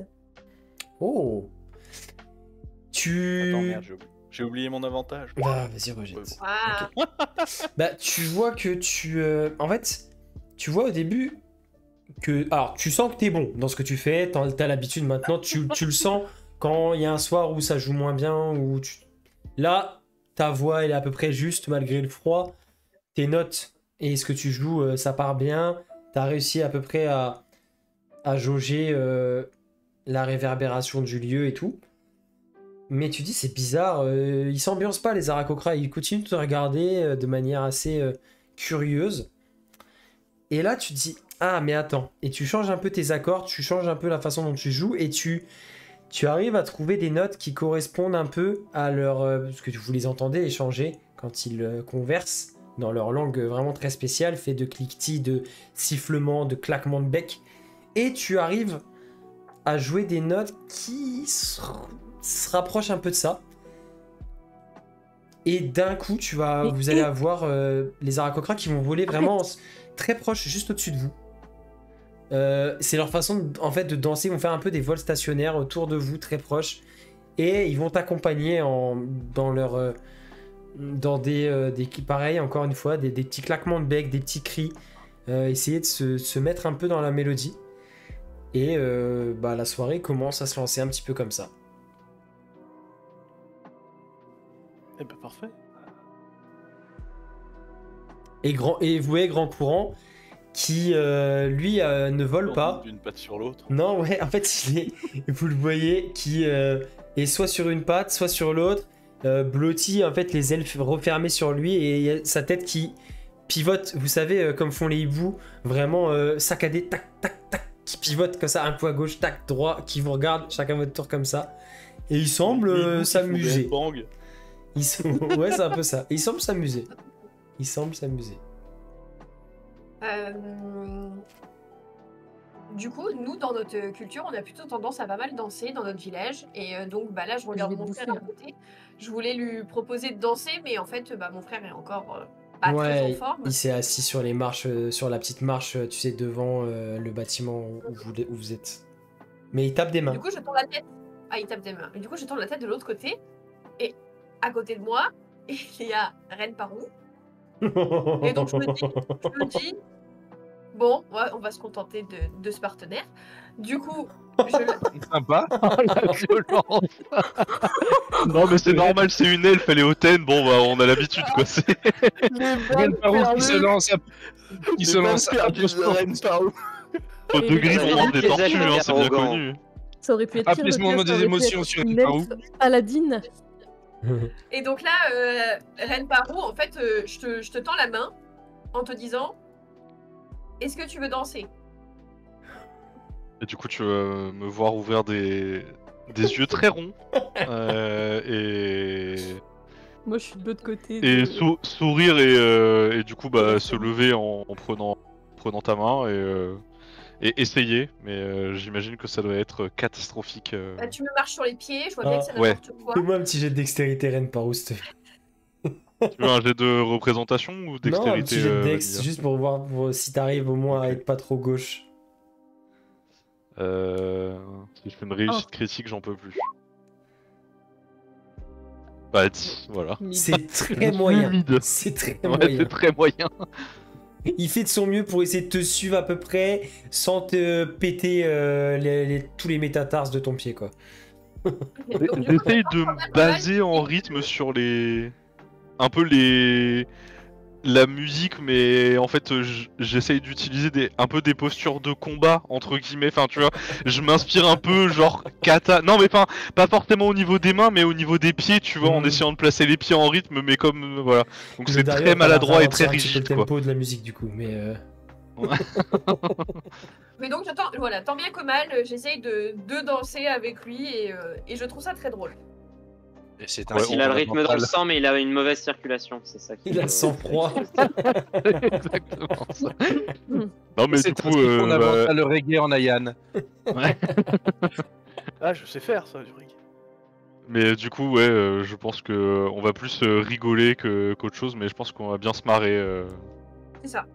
Oh! Tu. Attends, merde, j'ai oublié mon avantage. Bah, vas-y, rejette. Ah, Bah, tu vois que en fait, tu vois au début que... Alors, tu sens que t'es bon dans ce que tu fais, t'as l'habitude maintenant, tu le sens quand il y a un soir où ça joue moins bien, où tu... Là, ta voix, elle est à peu près juste malgré le froid, tes notes et ce que tu joues, ça part bien, t'as réussi à peu près à jauger la réverbération du lieu et tout. Mais tu dis, c'est bizarre, ils s'ambiancent pas les aracocras, ils continuent de te regarder de manière assez curieuse. Et là, tu te dis, ah, mais attends, et tu changes un peu tes accords, tu changes un peu la façon dont tu joues, et tu arrives à trouver des notes qui correspondent un peu à leur... parce que vous les entendez échanger quand ils conversent dans leur langue vraiment très spéciale, fait de cliquetis, de sifflements, de claquements de bec. Et tu arrives à jouer des notes qui se rapproche un peu de ça. Et d'un coup, vous allez avoir les aracocras qui vont voler vraiment très proche, juste au-dessus de vous. C'est leur façon en fait de danser. Ils vont faire un peu des vols stationnaires autour de vous, très proches. Et ils vont t'accompagner dans des pareil, encore une fois, des petits claquements de bec, des petits cris. Essayer de se mettre un peu dans la mélodie. Et la soirée commence à se lancer un petit peu comme ça. Eh ben, parfait. Et vous voyez Grand Courant qui, lui, ne vole pas. D'une patte sur l'autre. Non, ouais, en fait, vous le voyez, qui est soit sur une patte, soit sur l'autre, blotti, en fait, les ailes refermées sur lui, et il y a sa tête qui pivote, vous savez, comme font les hiboux, vraiment saccadé, tac, tac, tac, qui pivote comme ça, un peu à gauche, tac, droit, qui vous regarde, chacun votre tour comme ça. Et il semble s'amuser. Ouais, c'est un peu ça. Il semble s'amuser. Du coup, nous, dans notre culture, on a plutôt tendance à pas mal danser dans notre village. Et donc, bah, là, je regarde mon frère à côté. Je voulais lui proposer de danser, mais en fait, bah, mon frère est encore pas très en forme. Il s'est assis sur les marches, sur la petite marche, tu sais, devant le bâtiment où vous êtes. Mais il tape des mains. Du coup, je tourne la tête. Ah, il tape des mains. Du coup, je tourne la tête de l'autre côté. Et à côté de moi, il y a Ren Parou. Et donc, je me dis bon, ouais, on va se contenter de ce partenaire. Du coup, Sympa. Oh, la violence. Non, mais c'est normal, c'est une elfe, elle est hautaine. Bon, bah, on a l'habitude, quoi. Ren Parou qui se lance à... Au degré vraiment des tortues, hein, c'est bien connu. Ça aurait pu être pire. Appuie-moi de dire, des ça aurait pu émotions être sur une Ren Parou. elfe Paladine. Et donc là, Ren Parou, en fait, je te tends la main en te disant est-ce que tu veux danser? Et du coup, tu vas me voir ouvrir des yeux très ronds. Et Moi, je suis de l'autre côté. et sourire et du coup, bah, se lever en prenant ta main et essayer. Mais j'imagine que ça doit être catastrophique. Bah, tu me marches sur les pieds, je vois bien que c'est ouais. n'importe quoi. Fais-moi un petit jet de dextérité, Ren Parou, s'il te plaît. Tu veux un jet de représentation ou dextérité? Non, un petit jet de dex, vanilla juste pour voir si t'arrives au moins à être pas trop gauche. Si je fais une réussite critique, j'en peux plus. Bah 10, voilà. C'est très moyen. Humide. C'est très Ouais, moyen. c'est très moyen. Il fait de son mieux pour essayer de te suivre à peu près sans te péter tous les métatarses de ton pied, quoi. Donc, du coup, J'essaye de quand me même pas mal. baser en rythme sur un peu la musique, mais en fait j'essaye d'utiliser un peu des postures de combat entre guillemets. Enfin, tu vois, je m'inspire un peu genre kata. Non, mais enfin, pas forcément au niveau des mains, mais au niveau des pieds, tu vois, en essayant de placer les pieds en rythme, mais comme voilà. Donc c'est Dario très a maladroit et ralentir très un petit peu rigide, le quoi. tempo de la musique, du coup, mais Mais donc, voilà, tant bien que mal, j'essaye de danser avec lui et je trouve ça très drôle. Et c'est Ouais, Il a le rythme dans le sang, mais il a une mauvaise circulation, c'est ça. il a le sang-froid. Exactement ça. Non, mais C'est du coup, ainsi qu'on inventa le reggae en Ayan. ouais. Ah, je sais faire ça, du reggae. Mais du coup, ouais, je pense que on va plus rigoler qu'autre chose, mais je pense qu'on va bien se marrer. C'est ça.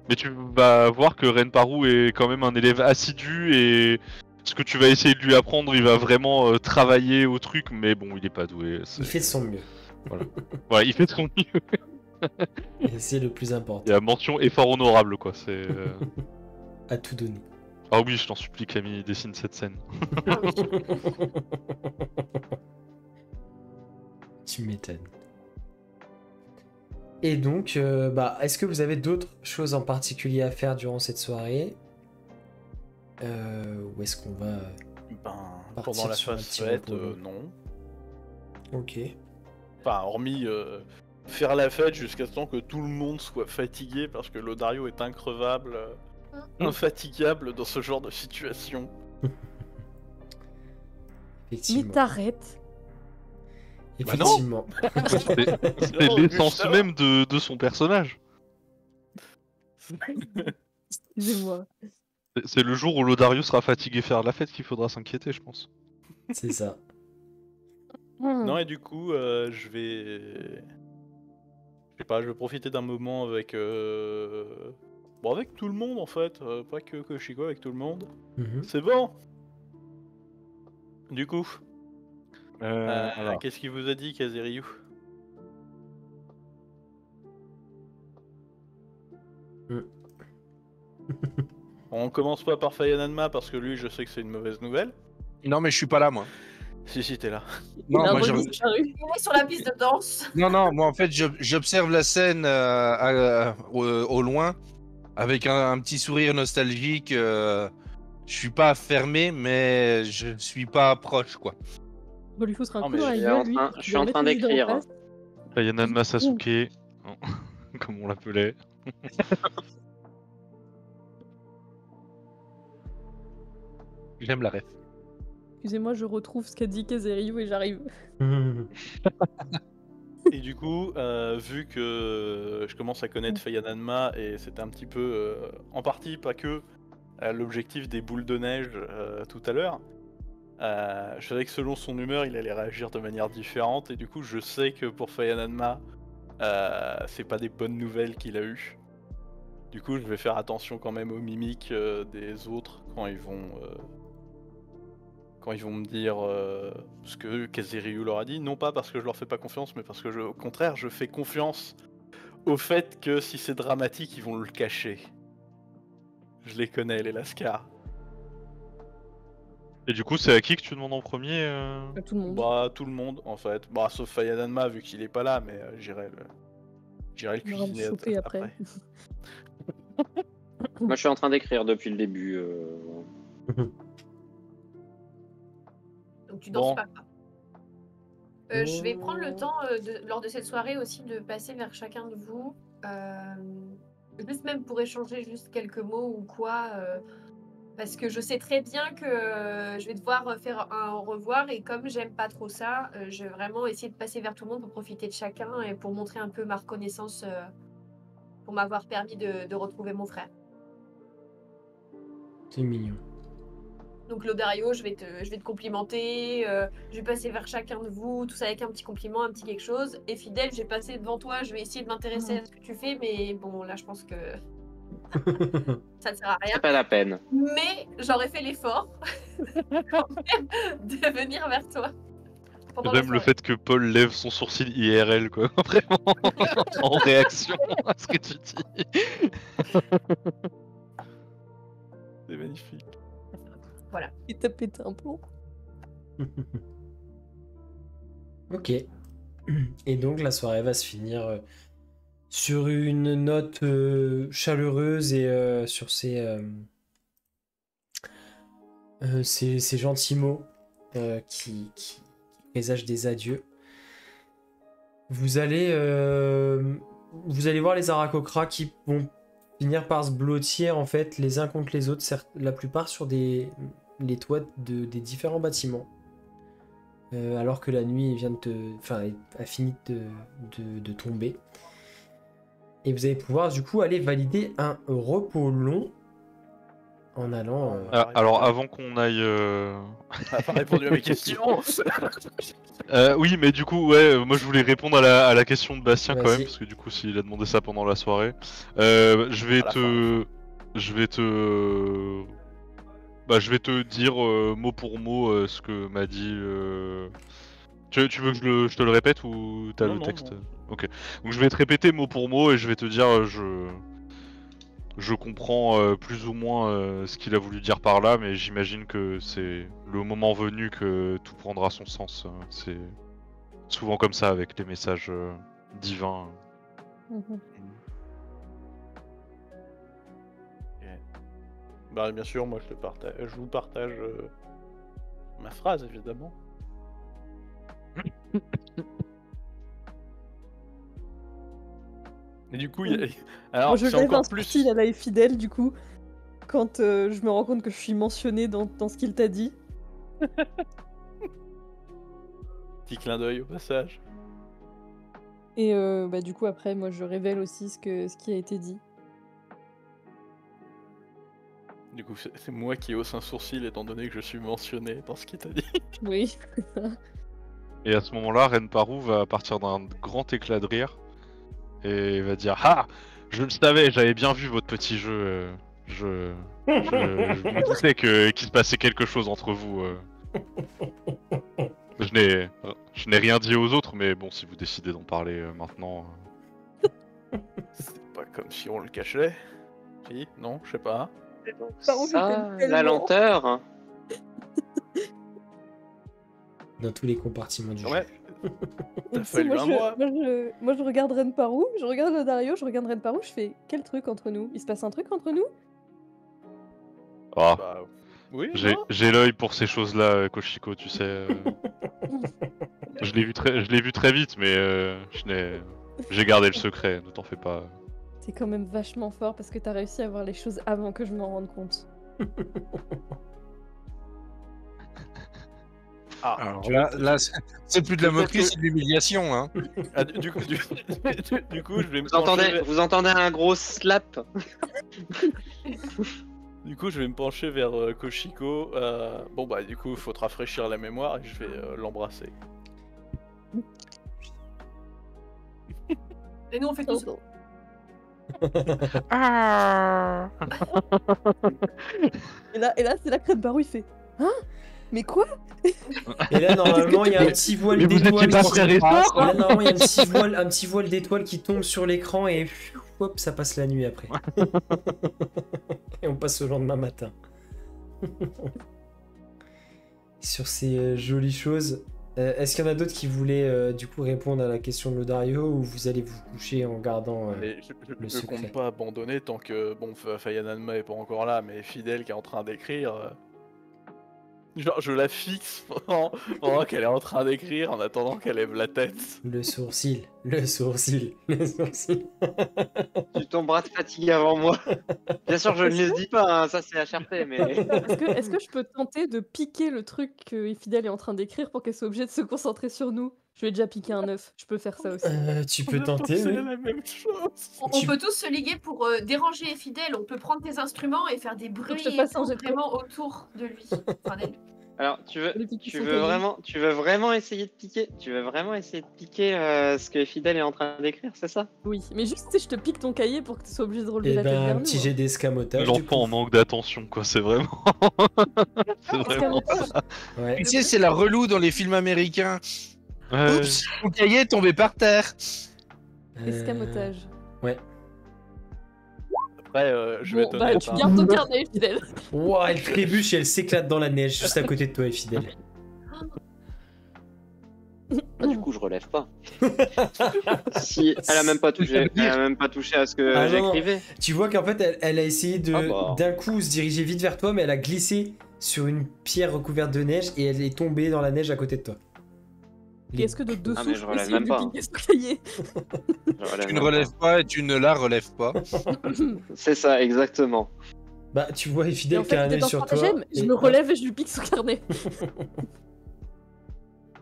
Mais tu vas voir que Ren Parou est quand même un élève assidu et ce que tu vas essayer de lui apprendre, il va vraiment travailler au truc, mais bon, il est pas doué. Il fait de son mieux. Voilà, il fait de son mieux. Et c'est le plus Il y important. a mention effort honorable, quoi. C'est. À tout donner. Ah oui, je t'en supplie, Camille, dessine cette scène. Ah oui. Tu m'étonnes. Et donc, bah, est-ce que vous avez d'autres choses en particulier à faire durant cette soirée Ou est-ce qu'on va... Ben, Partir pendant la sur un phase petit fête, repos. non. Ok. Enfin, hormis faire la fête jusqu'à ce temps que tout le monde soit fatigué parce que l'Odario est increvable, infatigable dans ce genre de situation. Mais Effectivement. t'arrêtes. Effectivement. C'est Non, l'essence Gustave. même de son personnage. Excusez-moi. C'est le jour où Lodario sera fatigué faire la fête qu'il faudra s'inquiéter, je pense. C'est ça. Non, et du coup, je vais. Je sais pas, je vais profiter d'un moment avec. Bon, avec tout le monde en fait, pas que Chico, avec tout le monde. Mhm. C'est bon! Du coup, Alors. qu'est-ce qu'il vous a dit, Kaziryu? On commence pas par Fayananma parce que lui, je sais que c'est une mauvaise nouvelle. Non, mais je suis pas là, moi. Si, t'es là. Non, Il a moi, redisparu. Il est sur la piste de danse. non, moi en fait j'observe la scène au loin avec un petit sourire nostalgique. Je suis pas fermé, mais je suis pas proche, quoi. On va lui foutre un Non, coup mais dans la je gueule, lui. suis en train d'écrire. Yananma Sasuke, comme on l'appelait. J'aime la ref. Excusez-moi, je retrouve ce qu'a dit Kazeryu et j'arrive. Et du coup, vu que je commence à connaître Fayananma et c'était un petit peu, en partie, pas que, l'objectif des boules de neige tout à l'heure, je savais que selon son humeur, il allait réagir de manière différente et du coup, je sais que pour Fayananma, c'est pas des bonnes nouvelles qu'il a eues. Du coup, je vais faire attention quand même aux mimiques des autres quand ils vont me dire ce que Kazeryu leur a dit, non pas parce que je leur fais pas confiance, mais parce que au contraire, je fais confiance au fait que si c'est dramatique, ils vont le cacher. Je les connais, les Lascars. Et du coup, c'est à qui que tu demandes en premier À tout le monde. Bah, tout le monde, en fait. Bah, sauf Fayananma, vu qu'il est pas là, mais j'irai le On va me cuisiner choper après. Moi, je suis en train d'écrire depuis le début. Donc tu danses Bon. pas. Je vais prendre le temps lors de cette soirée aussi de passer vers chacun de vous. Juste même pour échanger juste quelques mots ou quoi. Parce que je sais très bien que je vais devoir faire un au revoir et comme j'aime pas trop ça, je vais vraiment essayer de passer vers tout le monde pour profiter de chacun et pour montrer un peu ma reconnaissance pour m'avoir permis de retrouver mon frère. C'est mignon. Donc Lodario, je vais te complimenter, je vais passer vers chacun de vous, tout ça avec un petit compliment, un petit quelque chose. Et Fidèle, je vais passer devant toi, je vais essayer de m'intéresser à ce que tu fais, mais bon, là je pense que ça ne sert à rien. C'est pas la peine. Mais j'aurais fait l'effort quand même de venir vers toi. pendant la J'aime le soirée. fait que Paul lève son sourcil IRL, quoi, vraiment, en réaction à ce que tu dis. C'est magnifique. Et t'as pété un plomb. Ok. Et donc la soirée va se finir sur une note chaleureuse et sur ces gentils mots qui présagent des adieux. Vous allez voir les Aarakocra qui vont finir par se blottir en fait les uns contre les autres, la plupart sur les toits des différents bâtiments. Alors que la nuit a fini de tomber. Et vous allez pouvoir du coup aller valider un repos long en allant... Alors avant qu'on aille... T'as pas répondu à mes questions. oui, mais du coup, ouais, moi je voulais répondre à la question de Bastien quand Vas-y. même, parce que du coup, s'il a demandé ça pendant la soirée, je vais te dire mot pour mot ce que m'a dit. Tu veux que je te le répète ou t'as Non, le non, texte? non. Ok. Donc je vais te répéter mot pour mot et je vais te dire je comprends plus ou moins ce qu'il a voulu dire par là, mais j'imagine que c'est le moment venu que tout prendra son sens. C'est souvent comme ça avec les messages divins. Bah bien sûr, moi je vous partage ma phrase évidemment. Et du coup, alors Moi, je c'est lève encore un plus. sourcil à la fidèle, du coup, quand je me rends compte que je suis mentionnée dans ce qu'il t'a dit. Petit clin d'œil au passage. Et bah, du coup, après, moi, je révèle aussi ce qui a été dit. Du coup, c'est moi qui hausse un sourcil étant donné que je suis mentionné dans ce qu'il t'a dit. Oui. Et à ce moment-là, Renparu va partir d'un grand éclat de rire et va dire ah, je le savais, j'avais bien vu votre petit jeu. Je me disais qu'il se passait quelque chose entre vous. Je n'ai rien dit aux autres, mais bon, si vous décidez d'en parler maintenant. C'est pas comme si on le cachait. Si, non, je sais pas. Par contre, je Ça, t'aime tellement. la lenteur. Dans tous les compartiments du Ouais, jeu. T'as Tu sais, fallu un mois. moi, je regarde Renparu, je regarde le Dario, je regarde Renparu, je fais quel truc entre nous? Il se passe un truc entre nous? Ah, Bah, oui, j'ai non j'ai l'œil pour ces choses-là, Koshiko, tu sais. Je l'ai vu très vite, mais j'ai gardé le secret, ne t'en fais pas. T'es quand même vachement fort parce que t'as réussi à voir les choses avant que je m'en rende compte. Ah, Alors là, c'est plus de la moquerie, c'est de l'humiliation. Hein. Ah, du coup, du coup, je vais me Vous entendez un gros slap? Du coup, je vais me pencher vers Koshiko. Bon bah du coup, il faut te rafraîchir la mémoire et je vais l'embrasser. Et nous, on fait tout ça. Et là, c'est là que Renparu il fait hein? Mais quoi? Et là, normalement, il y a un petit voile Mais vous d'étoiles étiez pas qui... frères et Et sœurs, là, normalement, il y a un petit voile d'étoiles qui tombe sur l'écran et hop, ça passe la nuit après. Et on passe au lendemain matin. Sur ces jolies choses, est-ce qu'il y en a d'autres qui voulaient du coup répondre à la question de Lodario ou vous allez vous coucher en gardant Mais le je secret. compte pas abandonner tant que bon, Fayananma est pas encore là, mais Fidèle qui est en train d'écrire. Genre, je la fixe pendant qu'elle est en train d'écrire en attendant qu'elle lève la tête. Le sourcil, le sourcil, le sourcil. Tu tomberas de fatigue avant moi. Bien sûr, je ne le dis pas, hein, ça c'est HRP, mais. Est-ce que je peux tenter de piquer le truc que Fidèle est en train d'écrire pour qu'elle soit obligée de se concentrer sur nous? Je lui ai déjà piqué un œuf, je peux faire ça aussi. Tu peux tenter, C'est oui. la même chose. On peut tous se liguer pour déranger Fidèle. On peut prendre tes instruments et faire des bruits je te passe un jet de vraiment autour de lui. Enfin, d'elle. Alors, tu veux son cahier. vraiment essayer de piquer, ce que Fidèle est en train d'écrire, c'est ça? Oui, mais juste, tu sais, je te pique ton cahier pour que tu sois obligé de relever Et la tête ben, vers un nous. petit hein. jet d'escamotage. du L'enfant coup. en manque d'attention, quoi, c'est vraiment. C'est vraiment Escamotage. ça. Ouais. Tu sais, c'est la relou dans les films américains. Ouais. Oups, mon cahier est tombé par terre. Escamotage. Ouais. Après, je vais Bon, être bah, honnête. tu hein. gardes ton carnet, Fidèle. Ouah, elle trébuche et elle s'éclate dans la neige juste à côté de toi, Fidèle. Bah, du coup, je relève pas. Si elle a même pas touché à ce que Ah, non, non. j'écrivais. Tu vois qu'en fait, elle a essayé de Ah bah. d'un coup se diriger vite vers toi, mais elle a glissé sur une pierre recouverte de neige et elle est tombée dans la neige à côté de toi. Et est-ce que de dessous, Ah, mais je je peux relève essayer de même lui pas, hein. piquer son cahier? Tu ne relèves pas et tu ne la relèves pas. C'est ça, exactement. Bah, tu vois Et Fidèle en qui a fait, un t'es œil dans sur son toi. stratagème, je et- me relève et je lui pique son carnet.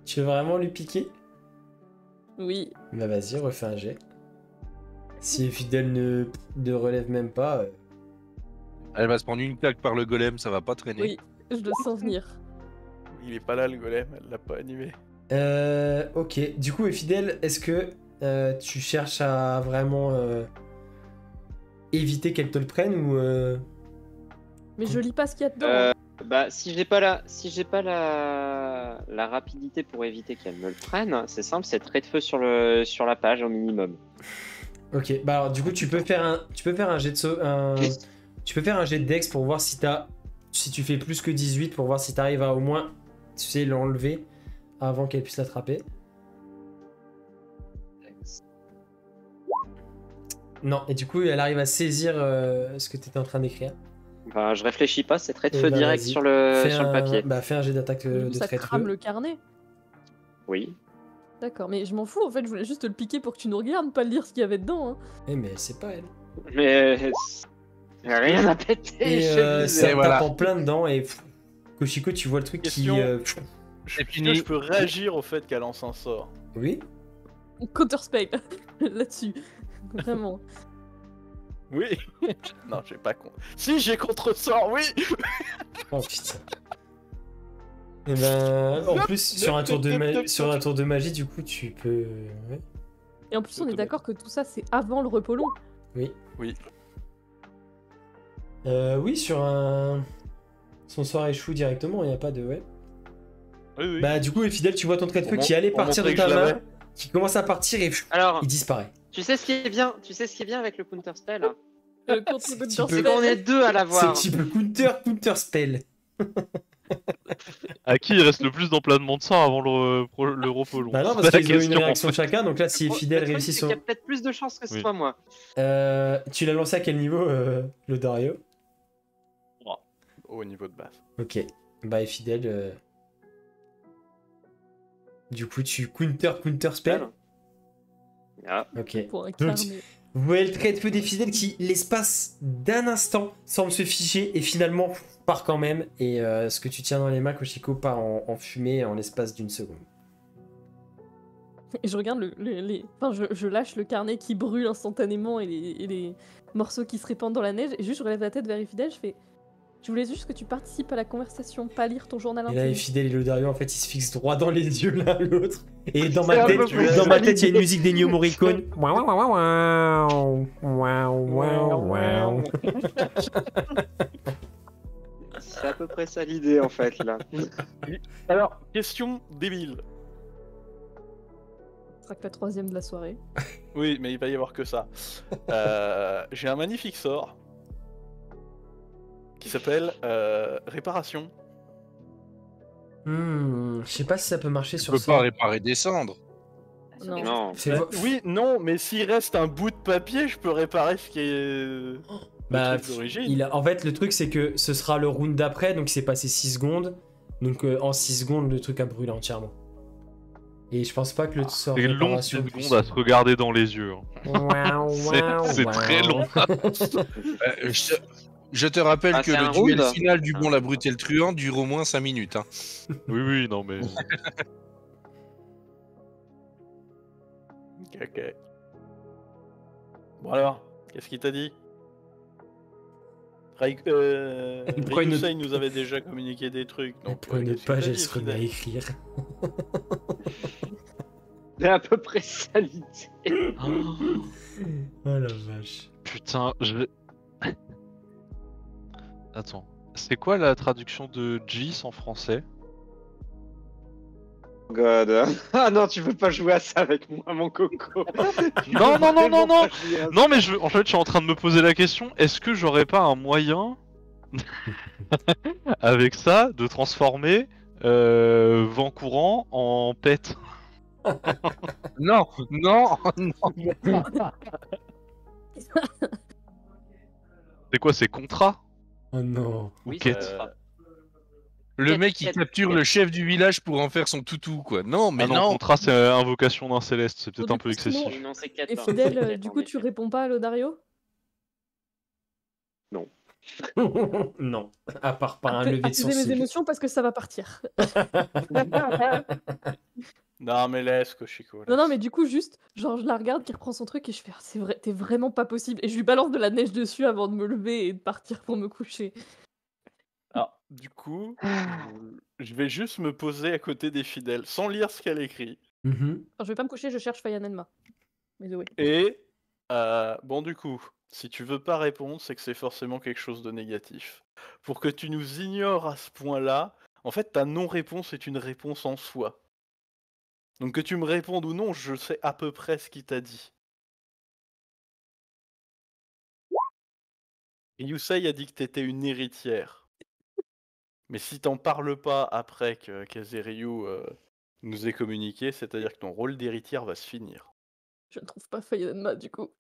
Tu veux vraiment lui piquer? Oui. Bah vas-y, refais un jet. Si Fidèle ne relève même pas... Elle va se prendre une claque par le golem, ça va pas traîner. Oui, je le sens venir. Il est pas là le golem, elle l'a pas animé. Ok, du coup, Fidèle, est-ce que tu cherches à vraiment éviter qu'elle te le prenne ou... Mais je lis pas ce qu'il y a dedans. Bah, si j'ai pas la rapidité pour éviter qu'elle me le prenne, c'est simple, c'est trait de feu sur la page au minimum. Ok, bah alors du coup, tu peux faire un jet de tu peux faire un jet de dex pour voir si tu fais plus que 18 pour voir si t'arrives à au moins, tu sais, l'enlever avant qu'elle puisse l'attraper. Non, et du coup, elle arrive à saisir ce que tu étais en train d'écrire. Bah, je réfléchis pas, c'est trait de Eh feu ben, direct vas-y. sur le Fais papier. Bah, fais un jet d'attaque Du coup, de ça trait de crame feu. le carnet. Oui. D'accord, mais je m'en fous, en fait, je voulais juste te le piquer pour que tu nous regardes, pas lire ce qu'il y avait dedans. Hein. Eh, mais c'est pas elle. Mais rien à péter, Et je ça disais. tape voilà. en plein dedans et Koshiko, tu vois le truc Question. qui... C'est Est-ce fini. que je peux réagir au fait qu'elle lance un sort? Oui. Counterspell, là-dessus. Vraiment. Oui. Non, j'ai pas con. Si, j'ai contre-sort, oui. Oh putain. Et ben, en plus, sur un tour de magie, du coup, tu peux... Ouais. Et en plus, on est d'accord que tout ça, c'est avant le repos long. Oui. Oui. Oui, sur un... Son sort échoue directement, il n'y a pas de... Ouais. Oui, oui. Bah du coup, Fidèle, tu vois ton trait de feu Pour qui allait pour partir de montrer ta que je main, l'avais. qui commence à partir et Alors, il disparaît. tu sais ce qui est bien avec le counterspell, Contre C'est le un petit c'est peu- qu'on est deux à C'est un l'avoir. petit peu counter spell. À qui il reste le plus d'emplacement de sang avant le repos long? Bah non, C'est parce la qu'ils ont une question, en réaction fait. chacun, donc là, si Le Fidèle truc, réussit c'est son. qu'il y a peut-être plus de chances que ce Oui. soit moi. Tu l'as lancé à quel niveau, le Dario? Au niveau de base. Ok. Bah, et Fidèle. Du coup, tu counter spell. Ah, Ok. Pour Donc, incarner. vous voyez le trait de feu des fidèles qui, l'espace d'un instant, semble se figer et finalement part quand même. Et ce que tu tiens dans les mains, Koshiko, part en fumée en l'espace d'une seconde. Et je regarde Enfin, je lâche le carnet qui brûle instantanément et les morceaux qui se répandent dans la neige. Et juste, je relève la tête vers Fidèle, je fais... Je voulais juste que tu participes à la conversation, pas lire ton journal Et là, les intime. fidèles et le Dario, en fait, ils se fixent droit dans les yeux l'un l'autre. Et dans C'est ma un tête, peu plus il y a une validé. musique d'Ennio Morricone. Waouh, waouh, waouh, waouh. c'est à peu près ça l'idée en fait là. Alors, question débile. Ce sera que la 3e de la soirée. Oui, mais il va y avoir que ça. J'ai un magnifique sort qui s'appelle Réparation. Je sais pas si ça peut marcher Tu sur peux ça. pas réparer des cendres. Non. Non. Fais vo- Oui, non, mais s'il reste un bout de papier, je peux réparer ce qui est Bah, le truc d'origine. en fait, le truc, c'est que ce sera le round d'après, donc il s'est passé 6 secondes. Donc en 6 secondes, le truc a brûlé entièrement. Et je pense pas que le sort C'est long 6 réparation puisse- secondes à se regarder dans les yeux. Hein. Waouh, waouh, C'est très waouh. long. Je te rappelle Ah, que c'est le un duel round final du bon, la brute et le truand dure au moins 5 minutes. Hein. Oui, non, mais. Ok. Bon alors, qu'est-ce qu'il t'a dit Pourquoi une autre- Ryusei nous avait déjà communiqué des trucs. Donc, Pour une qu'est-ce autre qu'il page, t'a elle dit, se remet à Fidèle écrire. C'est à peu près ça l'idée. Oh la vache. Putain, je vais. Attends. C'est quoi la traduction de Gis en français? God. Ah non, tu veux pas jouer à ça avec moi, mon coco. Tu Non, veux non, non, vraiment non, pas jouer à ça. Non, mais en fait, je suis en train de me poser la question, est-ce que j'aurais pas un moyen avec ça de transformer vent courant en pet? Non, non, C'est quoi, c'est contrat Oh non. ou Oui, quête? Euh, le mec il capture le chef du village pour en faire son toutou quoi. Non, mais Ah non, non. contrat c'est invocation d'un céleste, c'est peut-être Bon, un du peu coup, sinon- excessif. Non, c'est 4 Et Fidèle, du coup, tu réponds pas à Lodario? Non. À part par un lever de Apaiser mes sourcil. émotions parce que ça va partir. Non, mais laisse, Koshiko. Non, mais du coup, juste, genre, je la regarde qui reprend son truc et je fais, ah, c'est vrai, t'es vraiment pas possible. Et je lui balance de la neige dessus avant de me lever et de partir pour me coucher. Alors, du coup, je vais juste me poser à côté des fidèles, sans lire ce qu'elle écrit. Mhm. Enfin, je vais pas me coucher, je cherche Fayanenma. Mais oui. Et, bon, du coup, si tu veux pas répondre, c'est que c'est forcément quelque chose de négatif. Pour que tu nous ignores à ce point-là, en fait, ta non-réponse est une réponse en soi. Donc que tu me répondes ou non, je sais à peu près ce qu'il t'a dit. Yusei a dit que t'étais une héritière. Mais si t'en parles pas après que Kaziryu nous ait communiqué, c'est-à-dire que ton rôle d'héritière va se finir. Je ne trouve pas Fayanenma, du coup.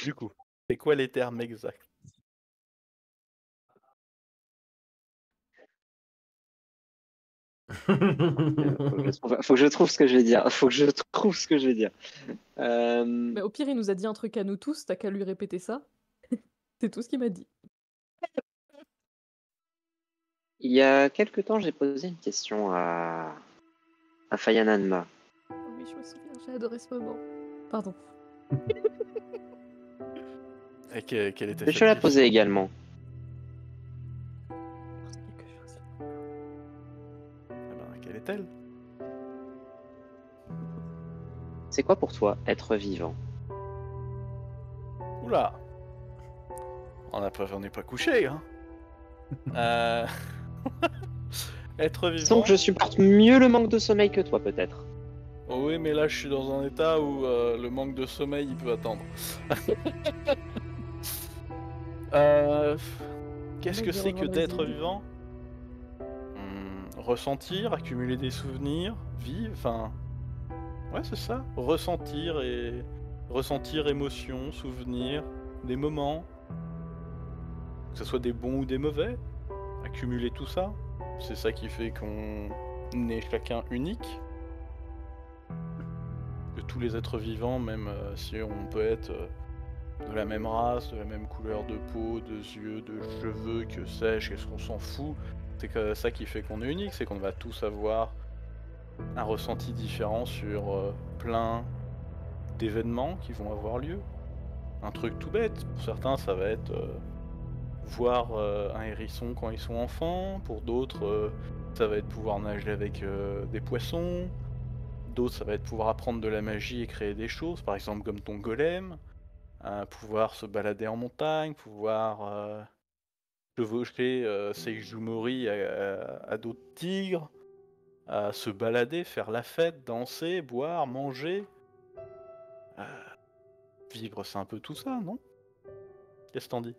Du coup, c'est quoi les termes exacts? Faut que je trouve ce que je vais dire. Faut que je trouve ce que je vais dire. Mais au pire, il nous a dit un truc à nous tous, t'as qu'à lui répéter ça. C'est tout ce qu'il m'a dit. Il y a quelque temps, j'ai posé une question à Fayananma. Oh oui, je me souviens, j'ai adoré ce moment. Pardon. Et quelle était Je cette vais la question? poser également. C'est quelque chose. Eh ben, quelle est-elle? C'est quoi pour toi être vivant? Oula! On n'est pas couché, hein? Être vivant. Disons que je supporte mieux le manque de sommeil que toi, peut-être. Oh oui, mais là je suis dans un état où le manque de sommeil il peut attendre. Qu'est-ce que c'est que d'être vivant? ressentir, accumuler des souvenirs, vivre, enfin... Ouais, c'est ça. Ressentir émotions, souvenirs, des moments, que ce soit des bons ou des mauvais, accumuler tout ça. C'est ça qui fait qu'on est chacun unique. Que tous les êtres vivants, même si on peut être de la même race, de la même couleur de peau, de yeux, de cheveux, que sais-je, qu'est-ce qu'on s'en fout. C'est que ça qui fait qu'on est unique, c'est qu'on va tous avoir un ressenti différent sur plein d'événements qui vont avoir lieu. Un truc tout bête, pour certains ça va être voir un hérisson quand ils sont enfants, pour d'autres ça va être pouvoir nager avec des poissons, d'autres ça va être pouvoir apprendre de la magie et créer des choses, par exemple comme ton golem, pouvoir se balader en montagne, pouvoir chevaucher Seijumori à dos de tigre, se balader, faire la fête, danser, boire, manger. Vivre, c'est un peu tout ça, non? Qu'est-ce que t'en dis?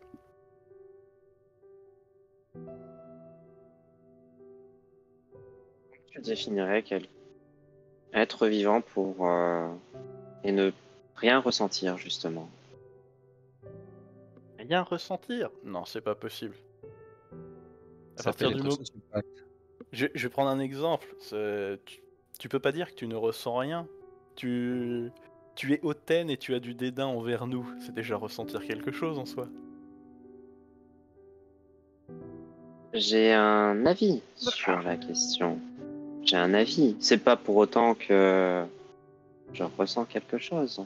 Tu définirais quel être vivant pour et ne rien ressentir justement. Rien ressentir? Non, c'est pas possible. À Ça fait partir les du trucs moment... sur le pacte. Je vais prendre un exemple. Tu peux pas dire que tu ne ressens rien. Tu es hautaine et tu as du dédain envers nous. C'est déjà ressentir quelque chose en soi. J'ai un avis sur la question. J'ai un avis. C'est pas pour autant que je ressens quelque chose.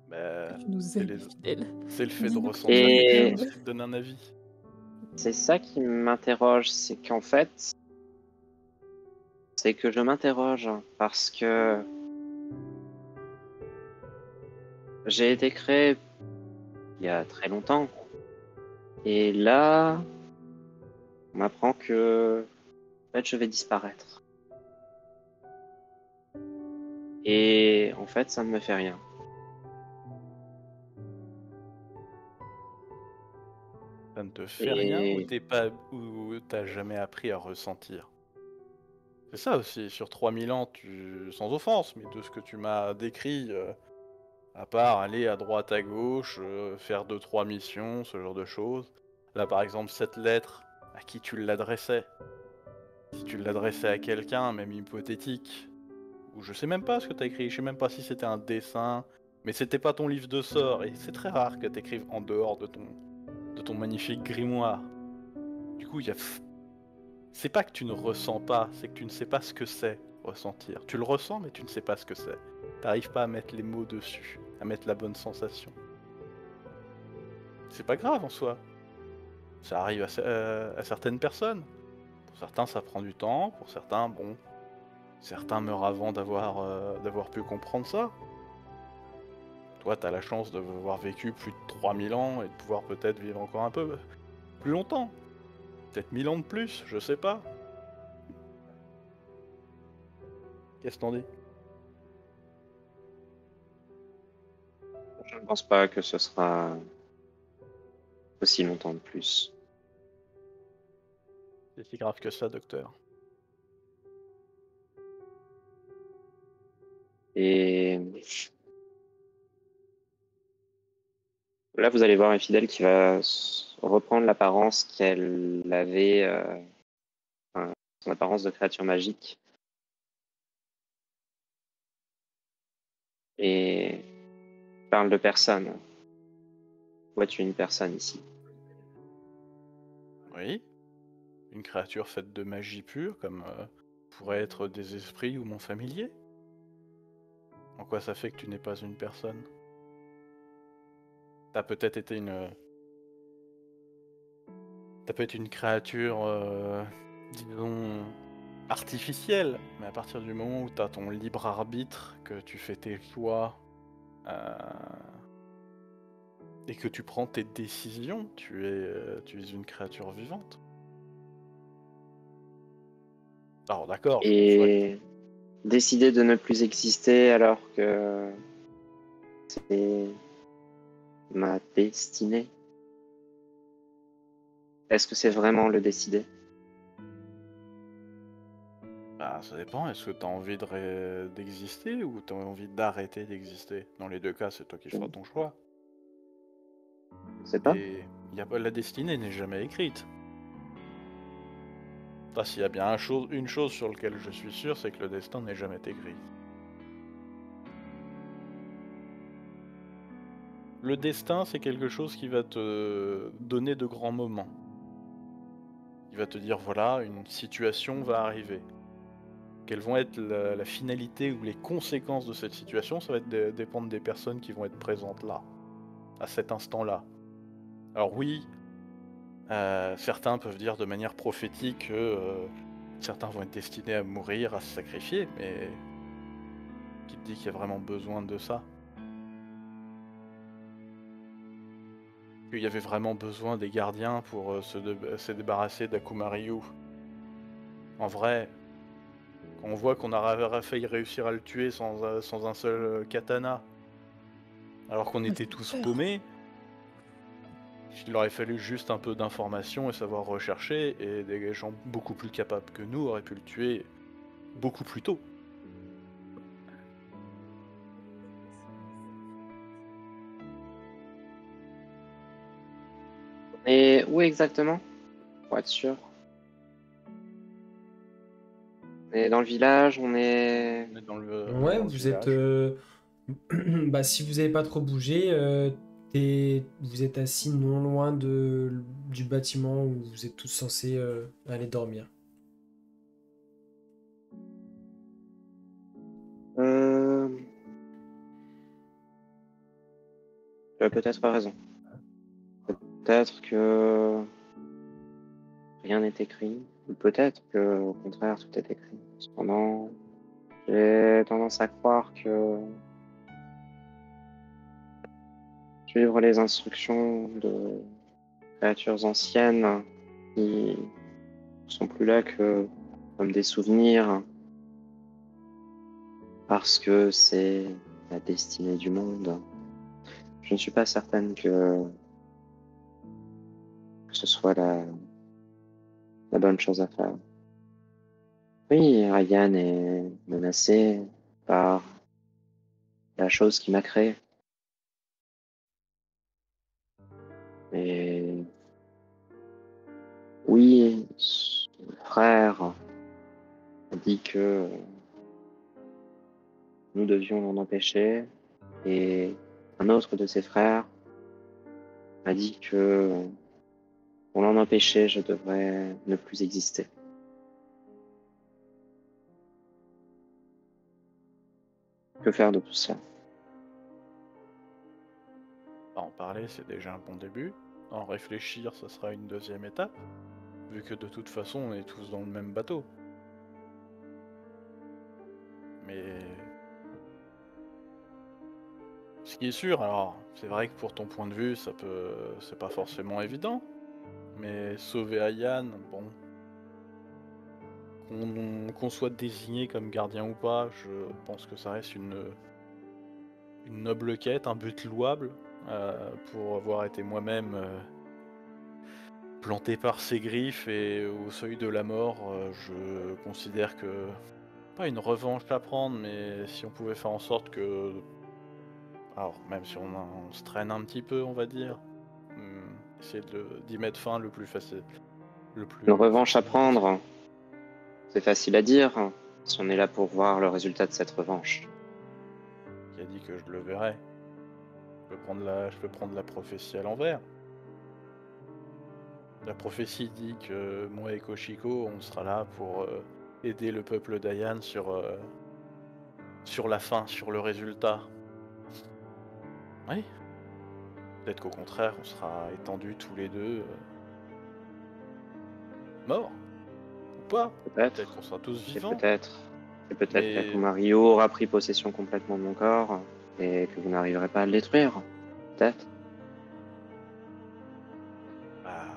Bah, Tu nous c'est aimes, fidèle. c'est le fait de Dis-nous que ressentir tu nous quelque aimes. chose qui te donne un avis. C'est ça qui m'interroge, c'est qu'en fait, c'est que je m'interroge parce que j'ai été créé il y a très longtemps. Et là, on m'apprend que en fait, je vais disparaître. Et en fait, ça ne me fait rien. Ça ne te fait rien ou Et ou t'as jamais appris à ressentir? C'est ça aussi, sur 3000 ans, sans offense, mais de ce que tu m'as décrit, à part aller à droite à gauche, faire 2-3 missions, ce genre de choses. Là par exemple, cette lettre, à qui tu l'adressais? Si tu l'adressais à quelqu'un, même hypothétique, ou je sais même pas ce que t'as écrit, je sais même pas si c'était un dessin, mais c'était pas ton livre de sorts, et c'est très rare que t'écrives en dehors de ton magnifique grimoire. Du coup, c'est pas que tu ne ressens pas, c'est que tu ne sais pas ce que c'est ressentir. Tu le ressens, mais tu ne sais pas ce que c'est. T'arrives pas à mettre les mots dessus, à mettre la bonne sensation. C'est pas grave en soi. Ça arrive à certaines personnes. Pour certains, ça prend du temps. Pour certains, bon, certains meurent avant d'avoir pu comprendre ça. Toi, t'as la chance d'avoir vécu plus de 3000 ans et de pouvoir peut-être vivre encore un peu plus longtemps. Peut-être 1000 ans de plus, je sais pas. Qu'est-ce que t'en dis? je ne pense pas que ce sera aussi longtemps de plus. C'est si grave que ça, docteur. Et là, vous allez voir Infidèle qui va reprendre l'apparence qu'elle avait, enfin, son apparence de créature magique. Et parle de personne. Vois-tu une personne ici? Oui. Une créature faite de magie pure, comme pourrait être des esprits ou mon familier. En quoi ça fait que tu n'es pas une personne? T'as peut-être été T'as peut-être une créature, disons, artificielle, mais à partir du moment où t'as ton libre arbitre, que tu fais tes choix, euh, et que tu prends tes décisions, tu es une créature vivante. Alors d'accord, je conçois que... Et décider de ne plus exister alors que c'est ma destinée. Est-ce que c'est vraiment le décider? Ça dépend, est-ce que t'as envie d'exister ou t'as envie d'arrêter d'exister? Dans les deux cas, c'est toi qui feras ton choix. Je sais pas. Et la destinée n'est jamais écrite. Enfin, s'il y a bien une chose sur laquelle je suis sûr, c'est que le destin n'est jamais écrit. Le destin, c'est quelque chose qui va te donner de grands moments. Il va te dire, voilà, une situation va arriver. Quelles vont être la finalité ou les conséquences de cette situation, ça va dépendre des personnes qui vont être présentes là, à cet instant-là. Alors oui, certains peuvent dire de manière prophétique que certains vont être destinés à mourir, à se sacrifier, mais qui te dit qu'il y a vraiment besoin de ça? Qu'il y avait vraiment besoin des gardiens pour se débarrasser d'Akumaryu? En vrai, quand on voit qu'on a failli réussir à le tuer sans un seul katana, alors qu'on était tous paumés, il aurait fallu juste un peu d'informations et savoir rechercher, et des gens beaucoup plus capables que nous auraient pu le tuer beaucoup plus tôt. Et où exactement? Pour être sûr. On est dans le village, on est... On est dans le Ouais, dans le vous êtes. village. Bah, si vous n'avez pas trop bougé, vous êtes assis non loin du bâtiment où vous êtes tous censés aller dormir. Tu as peut-être raison. Peut-être que rien n'est écrit, ou peut-être que, au contraire, tout est écrit. Cependant, j'ai tendance à croire que suivre les instructions de créatures anciennes qui ne sont plus là que comme des souvenirs, parce que c'est la destinée du monde. Je ne suis pas certaine que ce soit la bonne chose à faire. Oui, Ryan est menacé par la chose qui m'a créé. Et oui, son frère a dit que nous devions l'en empêcher, et un autre de ses frères a dit que pour l'en empêcher, je devrais ne plus exister. Que faire de tout cela? En parler, c'est déjà un bon début. En réfléchir, ça sera une deuxième étape, vu que de toute façon, on est tous dans le même bateau. Mais ce qui est sûr, alors, c'est vrai que pour ton point de vue, c'est pas forcément évident. Mais sauver Ayan, bon, qu'on soit désigné comme gardien ou pas, je pense que ça reste une noble quête, un but louable, pour avoir été moi-même planté par ses griffes et au seuil de la mort. Je considère que, pas une revanche à prendre, mais si on pouvait faire en sorte que, alors même si on se traîne un petit peu, on va dire, essayer d'y mettre fin le plus facile, le plus Une revanche à facilement possible. prendre, c'est facile à dire, si on est là pour voir le résultat de cette revanche. Qui a dit que je le verrais? Je peux prendre la prophétie à l'envers. La prophétie dit que moi et Koshiko, on sera là pour aider le peuple d'Ayan sur la fin, sur le résultat. Oui. Peut-être qu'au contraire, on sera étendus tous les deux morts. Ou pas. Peut-être. Peut-être qu'on sera tous Et vivants. peut-être Mais qu'Akumario aura pris possession complètement de mon corps et que vous n'arriverez pas à le détruire. Peut-être. bah,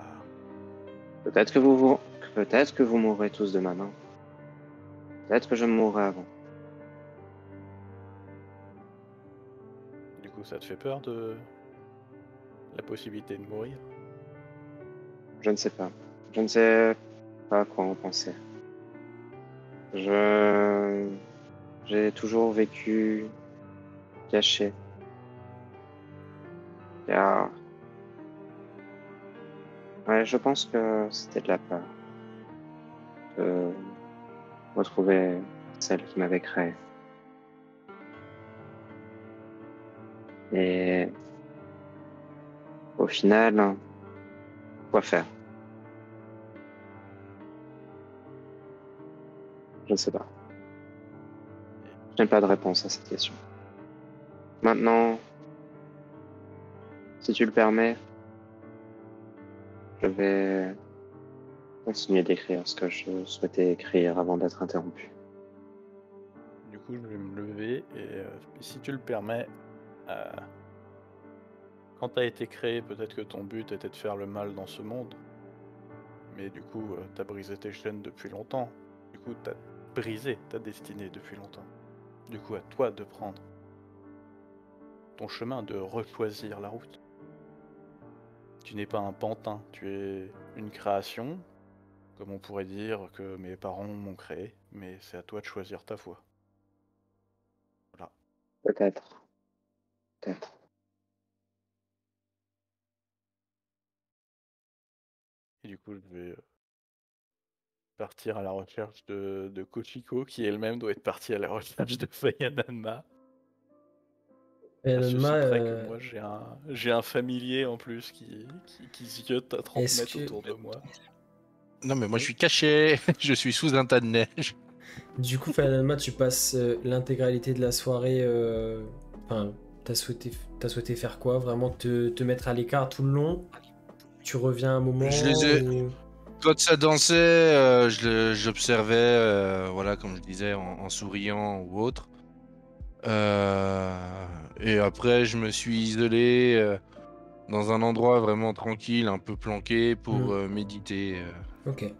Peut-être que vous mourrez tous de ma main. Peut-être que je mourrai avant. du coup, ça te fait peur de la possibilité de mourir? Je ne sais pas. Je ne sais pas quoi en penser. J'ai toujours vécu caché. Car... Ouais, je pense que c'était de la peur de retrouver celle qui m'avait créé. Et au final, quoi faire? Je ne sais pas. Je n'ai pas de réponse à cette question. Maintenant, si tu le permets, je vais continuer d'écrire ce que je souhaitais écrire avant d'être interrompu. Du coup, je vais me lever et si tu le permets, quand tu as été créé, peut-être que ton but était de faire le mal dans ce monde. Mais du coup, tu as brisé tes chaînes depuis longtemps. Du coup, tu as brisé ta destinée depuis longtemps. Du coup, à toi de prendre ton chemin, de rechoisir la route. Tu n'es pas un pantin, tu es une création, comme on pourrait dire que mes parents m'ont créé, mais c'est à toi de choisir ta voie. Voilà. Peut-être. Peut-être. Et du coup, je vais partir à la recherche de Kochiko, qui elle-même doit être partie à la recherche de Fayananma. À ceci près que moi, j'ai un familier en plus qui ziote à 30 Est-ce mètres que- autour de moi. Non, mais moi je suis caché, je suis sous un tas de neige. Du coup, finalement, tu passes l'intégralité de la soirée. Enfin, t'as souhaité faire quoi? Vraiment te mettre à l'écart tout le long? Tu reviens un moment Je les ai- ou- Quand ça dansait, j'observais, voilà, comme je disais, en souriant ou autre. Et après, je me suis isolé dans un endroit vraiment tranquille, un peu planqué, pour méditer. Ok.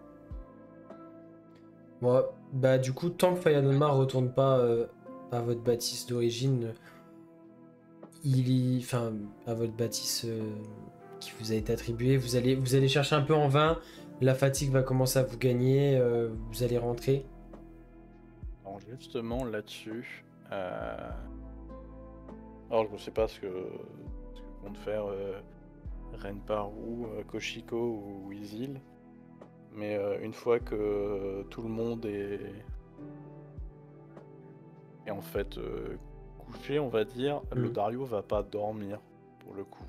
Bon, bah du coup, tant que Fayanoma retourne pas à votre bâtisse d'origine, enfin, à votre bâtisse qui vous a été attribuée, vous allez chercher un peu en vain. La fatigue va commencer à vous gagner. Vous allez rentrer. Alors justement là-dessus, alors je sais pas ce que compte faire Renparu, Koshiko ou Isil, mais une fois que tout le monde est en fait couché, on va dire, le Dario va pas dormir pour le coup.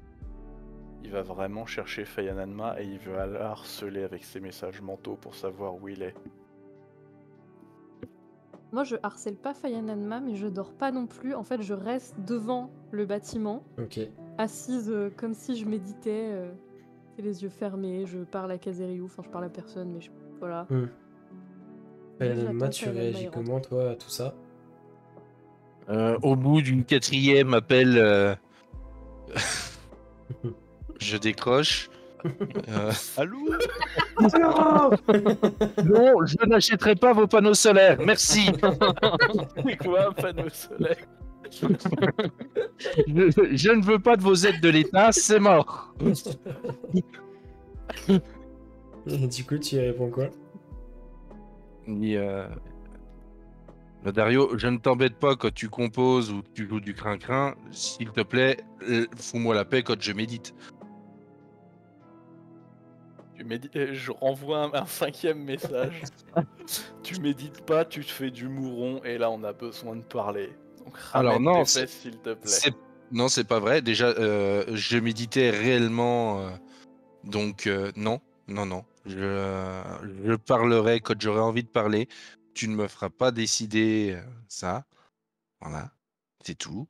Il va vraiment chercher Fayananma et il veut la harceler avec ses messages mentaux pour savoir où il est. Moi, je harcèle pas Fayananma, mais je dors pas non plus. En fait, je reste devant le bâtiment, Ok. assise comme si je méditais, les yeux fermés. Je parle à Kazeriou, enfin, je parle à personne, mais voilà. Fayanoma, J'attends tu Fayananma, réagis il rentre. comment, toi, à tout ça? Au bout d'une 4e appel, je décroche. Allô? Non, je n'achèterai pas vos panneaux solaires, merci. C'est quoi un panneau solaire? Je ne veux pas de vos aides de l'État, c'est mort. Et du coup, tu y réponds quoi? Le Dario, je ne t'embête pas quand tu composes ou que tu joues du crin-crin. S'il te plaît, fous-moi la paix quand je médite. Je renvoie un 5e message. Tu médites pas, tu te fais du mouron et là on a besoin de parler. Donc ramène non, tes fesses s'il te plaît. Non, c'est pas vrai. Déjà, je méditais réellement. Donc, non. Je parlerai quand j'aurai envie de parler. Tu ne me feras pas décider ça. Voilà. C'est tout.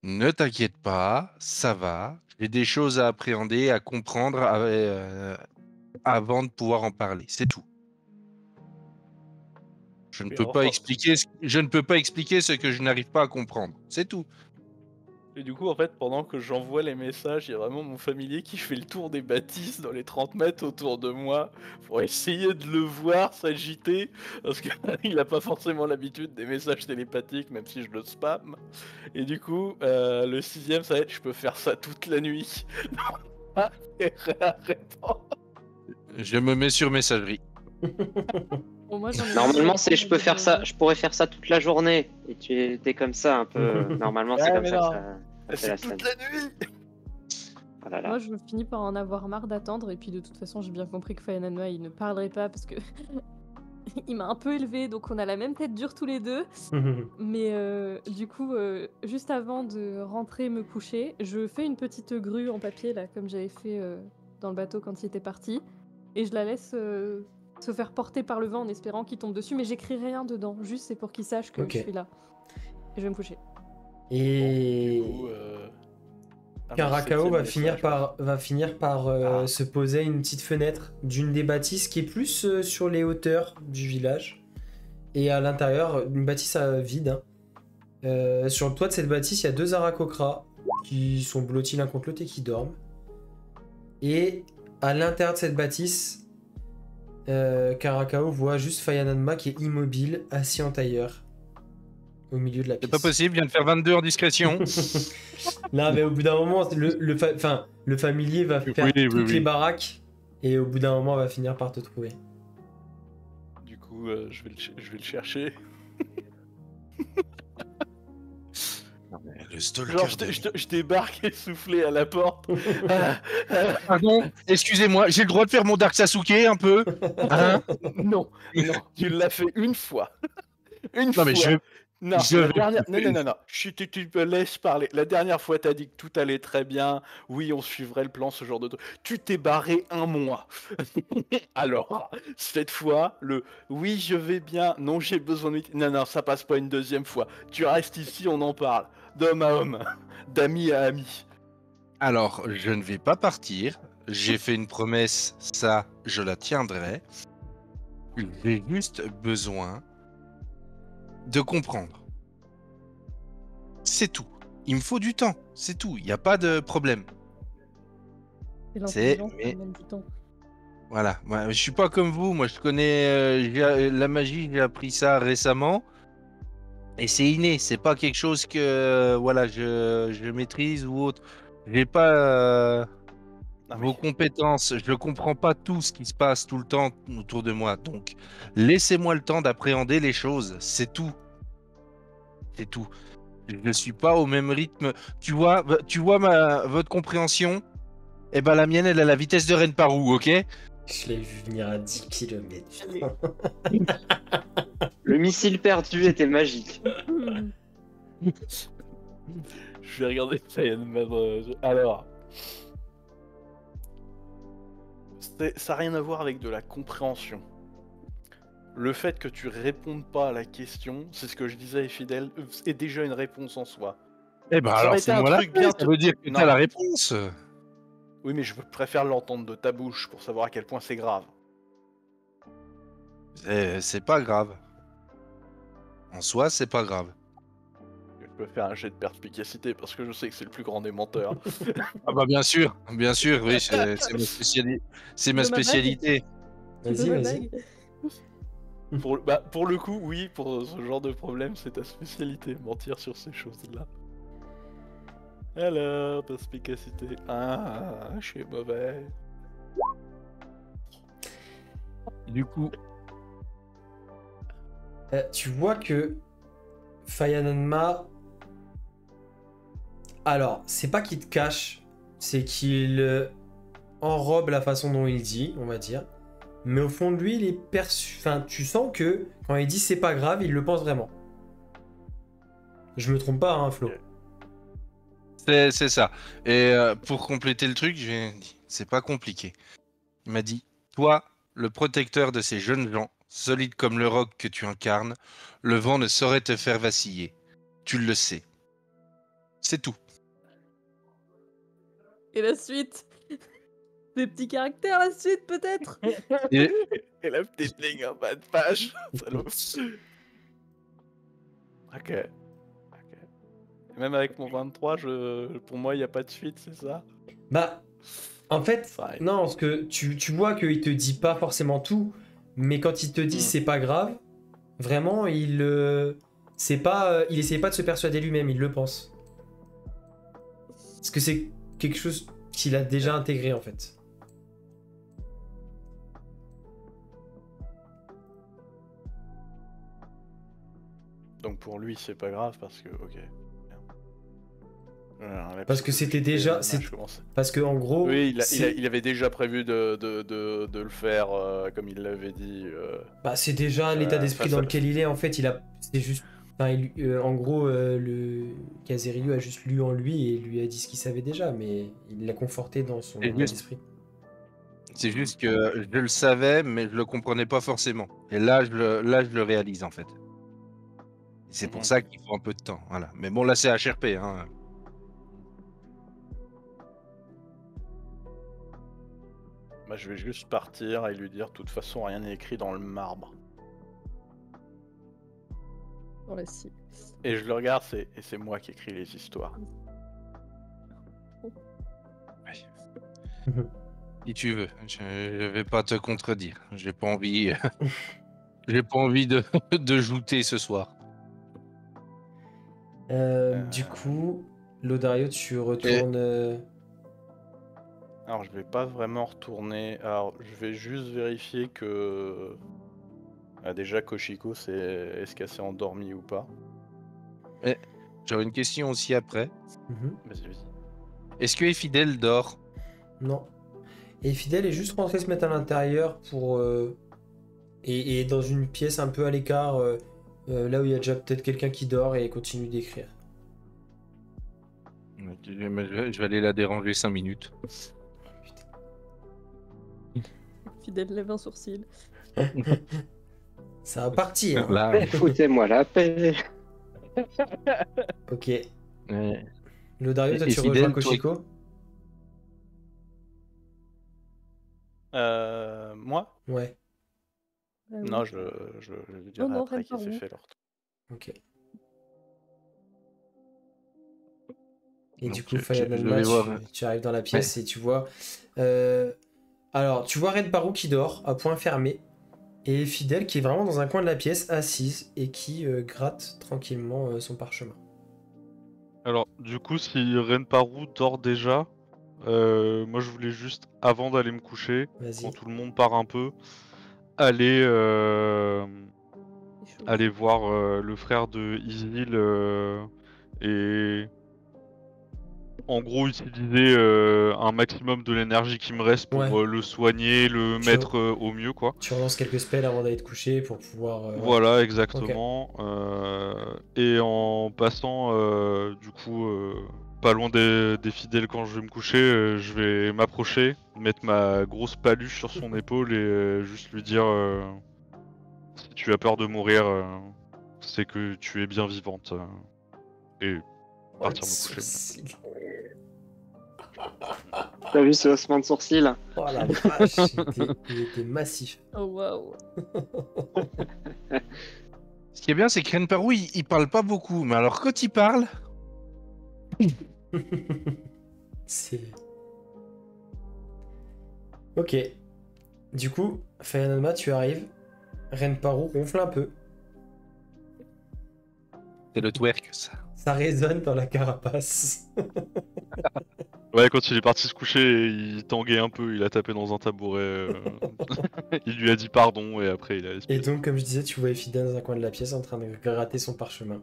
Ne t'inquiète pas, ça va. J'ai des choses à appréhender, à comprendre avant de pouvoir en parler. C'est tout. Je ne Et peux alors, pas expliquer ce que je n'arrive pas à comprendre. C'est tout. Et du coup, en fait, pendant que j'envoie les messages, il y a vraiment mon familier qui fait le tour des bâtisses dans les 30 mètres autour de moi pour essayer de le voir s'agiter, parce qu'il n'a pas forcément l'habitude des messages télépathiques, même si je le spam. Et du coup, le 6e, ça va être, je peux faire ça toute la nuit. Je me mets sur messagerie. Bon, moi, j'en ai Normalement, marre je peux faire ça, je pourrais faire ça toute la journée. Et tu es comme ça un peu. Normalement, c'est Ouais, comme mais ça non. que ça fait C'est la toute scène. la nuit. Oh là là. Moi, je finis par en avoir marre d'attendre, et puis de toute façon, j'ai bien compris que Fayananma, il ne parlerait pas parce que il m'a un peu élevé, donc on a la même tête dure tous les deux. Mais du coup, juste avant de rentrer me coucher, je fais une petite grue en papier, là, comme j'avais fait dans le bateau quand il était parti, et je la laisse se faire porter par le vent en espérant qu'il tombe dessus, mais j'écris rien dedans, juste c'est pour qu'il sache que Ok. je suis là. Et je vais me coucher. Et Du coup, Karakao septième va finir message. par se poser à une petite fenêtre d'une des bâtisses qui est plus sur les hauteurs du village. Et à l'intérieur, une bâtisse vide. Hein. Sur le toit de cette bâtisse, il y a 2 Aarakocra qui sont blottis l'un contre l'autre et qui dorment. Et à l'intérieur de cette bâtisse, Karakao voit juste Fayananma qui est immobile, assis en tailleur, au milieu de la C'est pièce. pas possible, je viens de faire 22 en discrétion. Là, mais au bout d'un moment, le familier va faire Oui, toutes oui. les baraques et au bout d'un moment, va finir par te trouver. Du coup, je vais le chercher. Le stalker. Genre, je débarque essoufflé à la porte. Pardon, excusez-moi, j'ai le droit de faire mon Dark Sasuke un peu. Hein? Non, tu l'as fait une fois. Une Non fois. mais Non, je la vais- dernière... non. Tu me laisses parler. La dernière fois, t'as dit que tout allait très bien. Oui, on suivrait le plan, ce genre de truc. Tu t'es barré 1 mois. Alors, cette fois, oui, je vais bien. Non, j'ai besoin de... Non, ça passe pas une deuxième fois. Tu restes ici, on en parle. D'homme à homme. D'ami à ami. Alors, je ne vais pas partir. J'ai fait une promesse, ça, je la tiendrai. J'ai juste besoin de comprendre. C'est tout. Il me faut du temps, c'est tout. Il n'y a pas de problème. C'est C'est- l'intelligence mais- qui demande du temps. Voilà. Moi, je suis pas comme vous. Moi, je connais la magie. J'ai appris ça récemment. Et c'est inné. C'est pas quelque chose que voilà, je maîtrise ou autre. J'ai pas Non, vos mais- compétences. Je comprends pas tout ce qui se passe tout le temps autour de moi. Donc, laissez-moi le temps d'appréhender les choses. C'est tout. C'est tout. Je ne suis pas au même rythme. Tu vois votre compréhension? Eh ben la mienne, elle a la vitesse de Ren Parou, ok? Je l'ai vu venir à 10 km. Le missile perdu était magique. Je vais regarder Fayananma. Alors... Ça n'a rien à voir avec de la compréhension. Le fait que tu répondes pas à la question, c'est ce que je disais à Fidèle, est déjà une réponse en soi. Eh ben Ça alors aurait été c'est un moi la truc paix, bien ça veut dire que Non. t'as la réponse. Oui, mais je préfère l'entendre de ta bouche pour savoir à quel point c'est grave. C'est pas grave. En soi, c'est pas grave. Je peux faire un jet de perspicacité parce que je sais que c'est le plus grand des menteurs. Ah bah bien sûr, oui, c'est ma De ma bague. spécialité. Tu veux Vas-y, ma vas-y. bague Pour le coup, oui, pour ce genre de problème, c'est ta spécialité, mentir sur ces choses-là. Alors, perspicacité. Ah, je suis mauvais. Du coup, Tu vois que Fayananma... Alors, c'est pas qu'il te cache, c'est qu'il enrobe la façon dont il dit, on va dire. Mais au fond de lui, il est perçu... Enfin, tu sens que quand il dit c'est pas grave, il le pense vraiment. Je me trompe pas, hein, Flo. c'est ça. Et pour compléter le truc, c'est pas compliqué. Il m'a dit, toi, le protecteur de ces jeunes gens, solide comme le roc que tu incarnes, le vent ne saurait te faire vaciller. Tu le sais. C'est tout. Et la suite Des petits caractères, la suite, peut-être Et- Et la petite ligne en bas de page. Salaud. Ok. Même avec mon 23, pour moi, il n'y a pas de suite, c'est ça? Bah, en fait, Fine. non, parce que tu vois qu'il te dit pas forcément tout, mais quand il te dit c'est pas grave, vraiment, il essaie pas de se persuader lui-même, il le pense. Parce que c'est quelque chose qu'il a déjà intégré en fait. Donc pour lui, c'est pas grave parce que, ok. La Parce que c'était psychologie, déjà. je commence. Parce que en gros. Oui, c'est- il avait déjà prévu de le faire comme il l'avait dit. Bah, c'est déjà l'état d'esprit face dans à- lequel il est. En fait, c'est juste. Enfin, en gros, le Kaziryu a juste lu en lui et lui a dit ce qu'il savait déjà, mais il l'a conforté dans son Et état juste- d'esprit. C'est juste que je le savais, mais je le comprenais pas forcément. Et là, je le réalise en fait. Et c'est pour Mhm. ça qu'il faut un peu de temps. Voilà. Mais bon, là, c'est HRP. Hein. Bah, je vais juste partir et lui dire, de toute façon, rien n'est écrit dans le marbre. Dans la scie. Et je le regarde, et c'est moi qui écris les histoires. Si tu veux, je vais pas te contredire. J'ai pas envie, j'ai pas envie de jouter ce soir. Du coup, Lodario, tu retournes. Alors, je vais pas vraiment retourner. Alors, je vais juste vérifier que. Déjà, Koshiko, est-ce qu'elle s'est endormie ou pas? J'aurais une question aussi après. Vas-y, vas-y. Est-ce que Fidèle dort? Non. Et Fidèle est juste rentré se mettre à l'intérieur pour. Et dans une pièce un peu à l'écart, là où il y a déjà peut-être quelqu'un qui dort et continue d'écrire. Je vais aller la déranger 5 minutes. Fidèle lève un sourcil. Ça va partir. Hein. Là, Foutez-moi la paix. Ok. ouais. Lodario, toi Et tu Fidèle, rejoins toi- Koshiko. Moi? Ouais. Ah oui. Non, je lui dirai non, après Reine qu'il s'est Parou. fait l'orto. Ok. Et Donc, du coup, je Fayanalma, vais voir. tu arrives dans la pièce et tu vois. Alors, tu vois Red Parou qui dort à point fermé. Et Fidèle qui est vraiment dans un coin de la pièce, assise, et qui gratte tranquillement son parchemin. Alors, du coup, si Ren Parou dort déjà, moi je voulais juste, avant d'aller me coucher, Vas-y. quand tout le monde part un peu, aller, Des choses. aller voir le frère de Isil et en gros utiliser un maximum de l'énergie qui me reste pour Ouais. le soigner, le Tu mettre au mieux, quoi. Tu relances quelques spells avant d'aller te coucher pour pouvoir. Ouais. Voilà, exactement. Et en passant, du coup, pas loin des fidèles quand je vais me coucher, je vais m'approcher, mettre ma grosse paluche sur son épaule et juste lui dire si tu as peur de mourir, c'est que tu es bien vivante. Et partir me coucher. Sourcil. T'as vu ce haussement de sourcil? Oh la vache, il était massif. Oh waouh. Ce qui est bien, c'est que Ren Parou, il parle pas beaucoup. Mais alors, quand il parle, C'est. Ok. Du coup, Fayanalma, tu arrives. Ren Parou ronfle un peu. c'est le twerk, ça. Ça résonne dans la carapace. Ouais, quand il est parti se coucher, il tanguait un peu, il a tapé dans un tabouret. Il lui a dit pardon et après il a Et expliqué. donc, comme je disais, tu vois Fidèle dans un coin de la pièce en train de gratter son parchemin.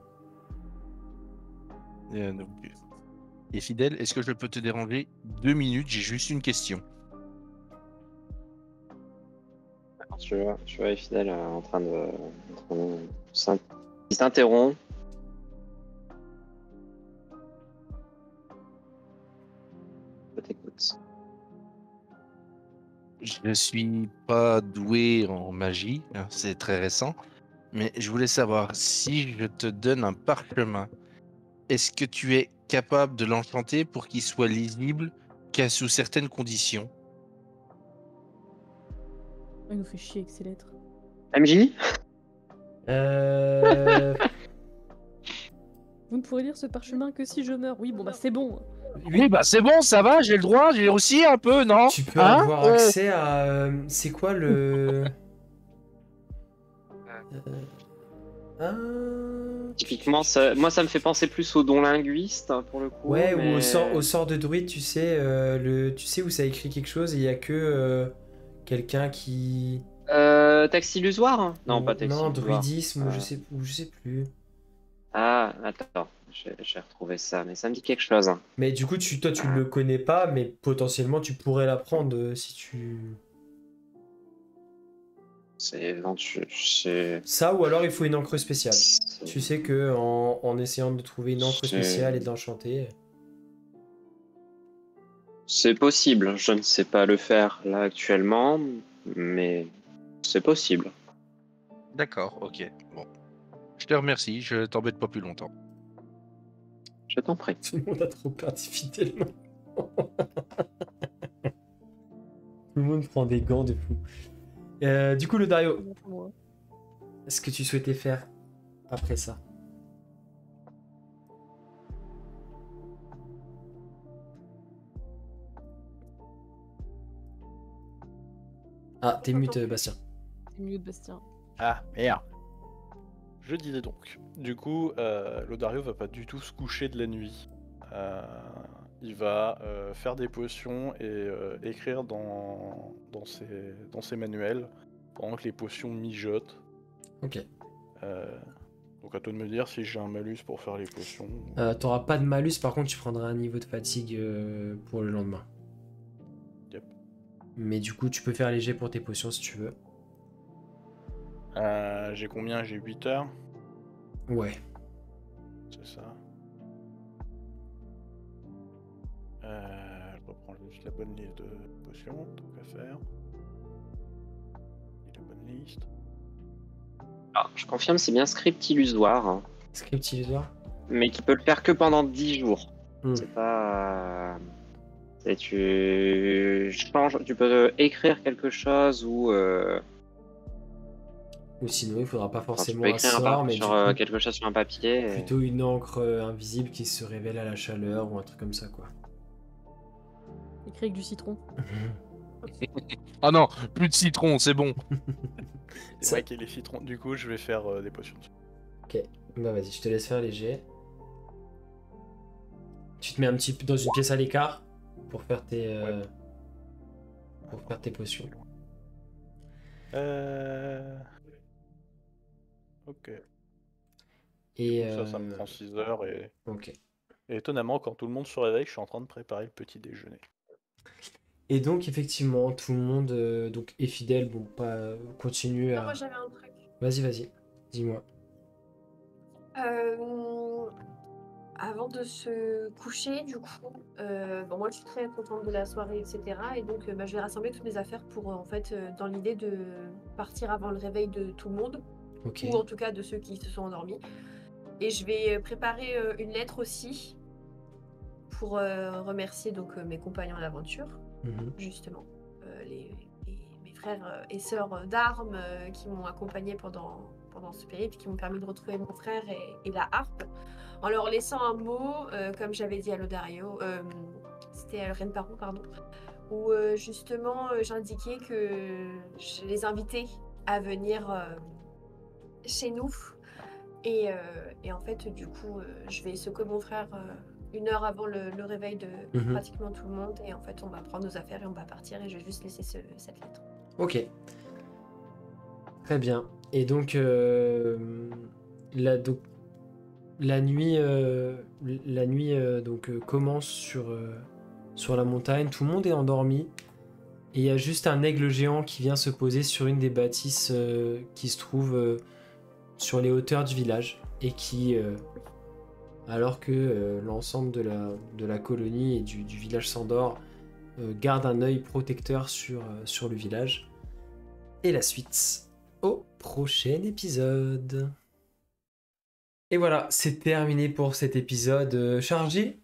Et Fidèle, est-ce que je peux te déranger 2 minutes? J'ai juste une question. Je vois Fidèle en train de il s'interrompt. Je t'écoute. Je suis pas doué en magie, hein, c'est très récent. Mais je voulais savoir, si je te donne un parchemin, est-ce que tu es capable de l'enchanter pour qu'il soit lisible qu'à sous certaines conditions? Il nous fait chier avec ses lettres. MJ? Vous ne pourrez lire ce parchemin que si je meurs. Oui, bon bah c'est bon. Oui, bah c'est bon, ça va, j'ai le droit, j'ai aussi un peu, non? Tu peux Hein avoir accès à. C'est quoi le. Typiquement, moi ça me fait penser plus au don linguiste pour le coup. Ouais, mais... ou au sort de druide, tu sais, tu sais où ça écrit quelque chose et il y a que quelqu'un qui. Texte illusoire? Non, pas texte Non, illusoire. druidisme, ou je sais plus. Ah, attends, j'ai retrouvé ça, mais ça me dit quelque chose, hein. Mais du coup, toi, tu le connais pas, mais potentiellement, tu pourrais l'apprendre si tu... C'est Ça, ou alors il faut une encre spéciale. c'est- Tu sais que en essayant de trouver une encre spéciale et de l'enchanter... c'est possible. Je ne sais pas le faire là actuellement, mais c'est possible. D'accord, ok. Bon. Je te remercie, je t'embête pas plus longtemps. Je t'en prie. Tout le monde a trop perdu fidèlement. Tout le monde prend des gants de fou. Du coup, le Dario, est-ce que tu souhaitais faire après ça? Ah, t'es mute, Bastien. C'est mieux de Bastien. Ah, merde. Je disais donc. Du coup, Lodario va pas du tout se coucher de la nuit. Il va faire des potions et écrire dans ses manuels pendant que les potions mijotent. Ok. Donc à toi de me dire si j'ai un malus pour faire les potions. T'auras pas de malus, par contre, tu prendras un niveau de fatigue pour le lendemain. Yep. Mais du coup, tu peux faire léger pour tes potions si tu veux. J'ai combien? J'ai 8 heures? Ouais. C'est ça. Je reprends juste la bonne liste de potions, tant qu'à faire. Et la bonne liste. Ah, je confirme, c'est bien script illusoire, hein, Script illusoire. mais qui peut le faire que pendant 10 jours. Hmm. C'est pas. Tu changes, tu peux écrire quelque chose ou. Ou sinon, il faudra pas Enfin, tu forcément peux un écrire sort, mais sur du coup, quelque chose sur un papier. plutôt une encre invisible qui se révèle à la chaleur ou un truc comme ça, quoi. Écrit avec du citron. Ah non, plus de citron, c'est bon. C'est Ça- vrai qu'il y a les citrons. Du coup, je vais faire des potions. Ok, bah vas-y, je te laisse faire léger. Tu te mets un petit peu dans une pièce à l'écart pour faire tes potions. Ok. Et Ça me prend 6 heures et ok. étonnamment, quand tout le monde se réveille, je suis en train de préparer le petit déjeuner. Et donc effectivement, tout le monde donc est fidèle, bon pas continue Non, à. moi j'avais un truc. Vas-y, dis-moi. Avant de se coucher, du coup, bon, moi je suis très contente de la soirée, etc. Et donc je vais rassembler toutes mes affaires pour, en fait, dans l'idée de partir avant le réveil de tout le monde, Ok. ou en tout cas de ceux qui se sont endormis. Et je vais préparer une lettre aussi pour remercier donc mes compagnons d'aventure, Mhm. justement, mes frères et sœurs d'armes qui m'ont accompagné pendant ce périple, qui m'ont permis de retrouver mon frère et la harpe, en leur laissant un mot, comme j'avais dit à Lodario, c'était à Reine Baron, pardon, où justement j'indiquais que je les invitais à venir chez nous. Et en fait, du coup, je vais secouer mon frère 1 heure avant le réveil de Mhm. pratiquement tout le monde. Et en fait, on va prendre nos affaires et on va partir. Et je vais juste laisser cette lettre. Ok. Très bien. Et donc, donc la nuit, donc, commence sur la montagne. Tout le monde est endormi. Et il y a juste un aigle géant qui vient se poser sur une des bâtisses qui se trouve sur les hauteurs du village. Et qui, alors que l'ensemble de la colonie et du village s'endort, garde un œil protecteur sur le village. Et la suite au prochain épisode. Et voilà, c'est terminé pour cet épisode chargé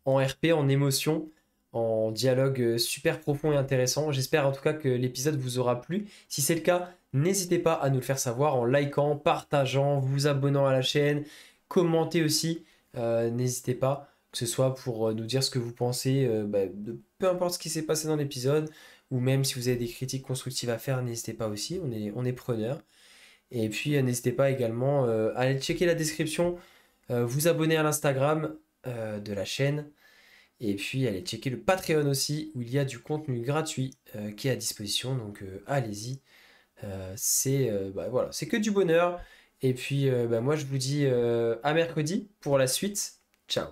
en RP, en émotion, en dialogue super profond et intéressant. J'espère en tout cas que l'épisode vous aura plu. Si c'est le cas, n'hésitez pas à nous le faire savoir en likant, partageant, vous abonnant à la chaîne, commentez aussi. N'hésitez pas, que ce soit pour nous dire ce que vous pensez de peu importe ce qui s'est passé dans l'épisode, ou même si vous avez des critiques constructives à faire, n'hésitez pas aussi, on est preneurs. Et puis n'hésitez pas également à aller checker la description, vous abonner à l'Instagram de la chaîne, et puis allez checker le Patreon aussi, où il y a du contenu gratuit qui est à disposition, donc allez-y. Voilà, c'est que du bonheur, Et puis, moi, je vous dis à mercredi pour la suite. Ciao.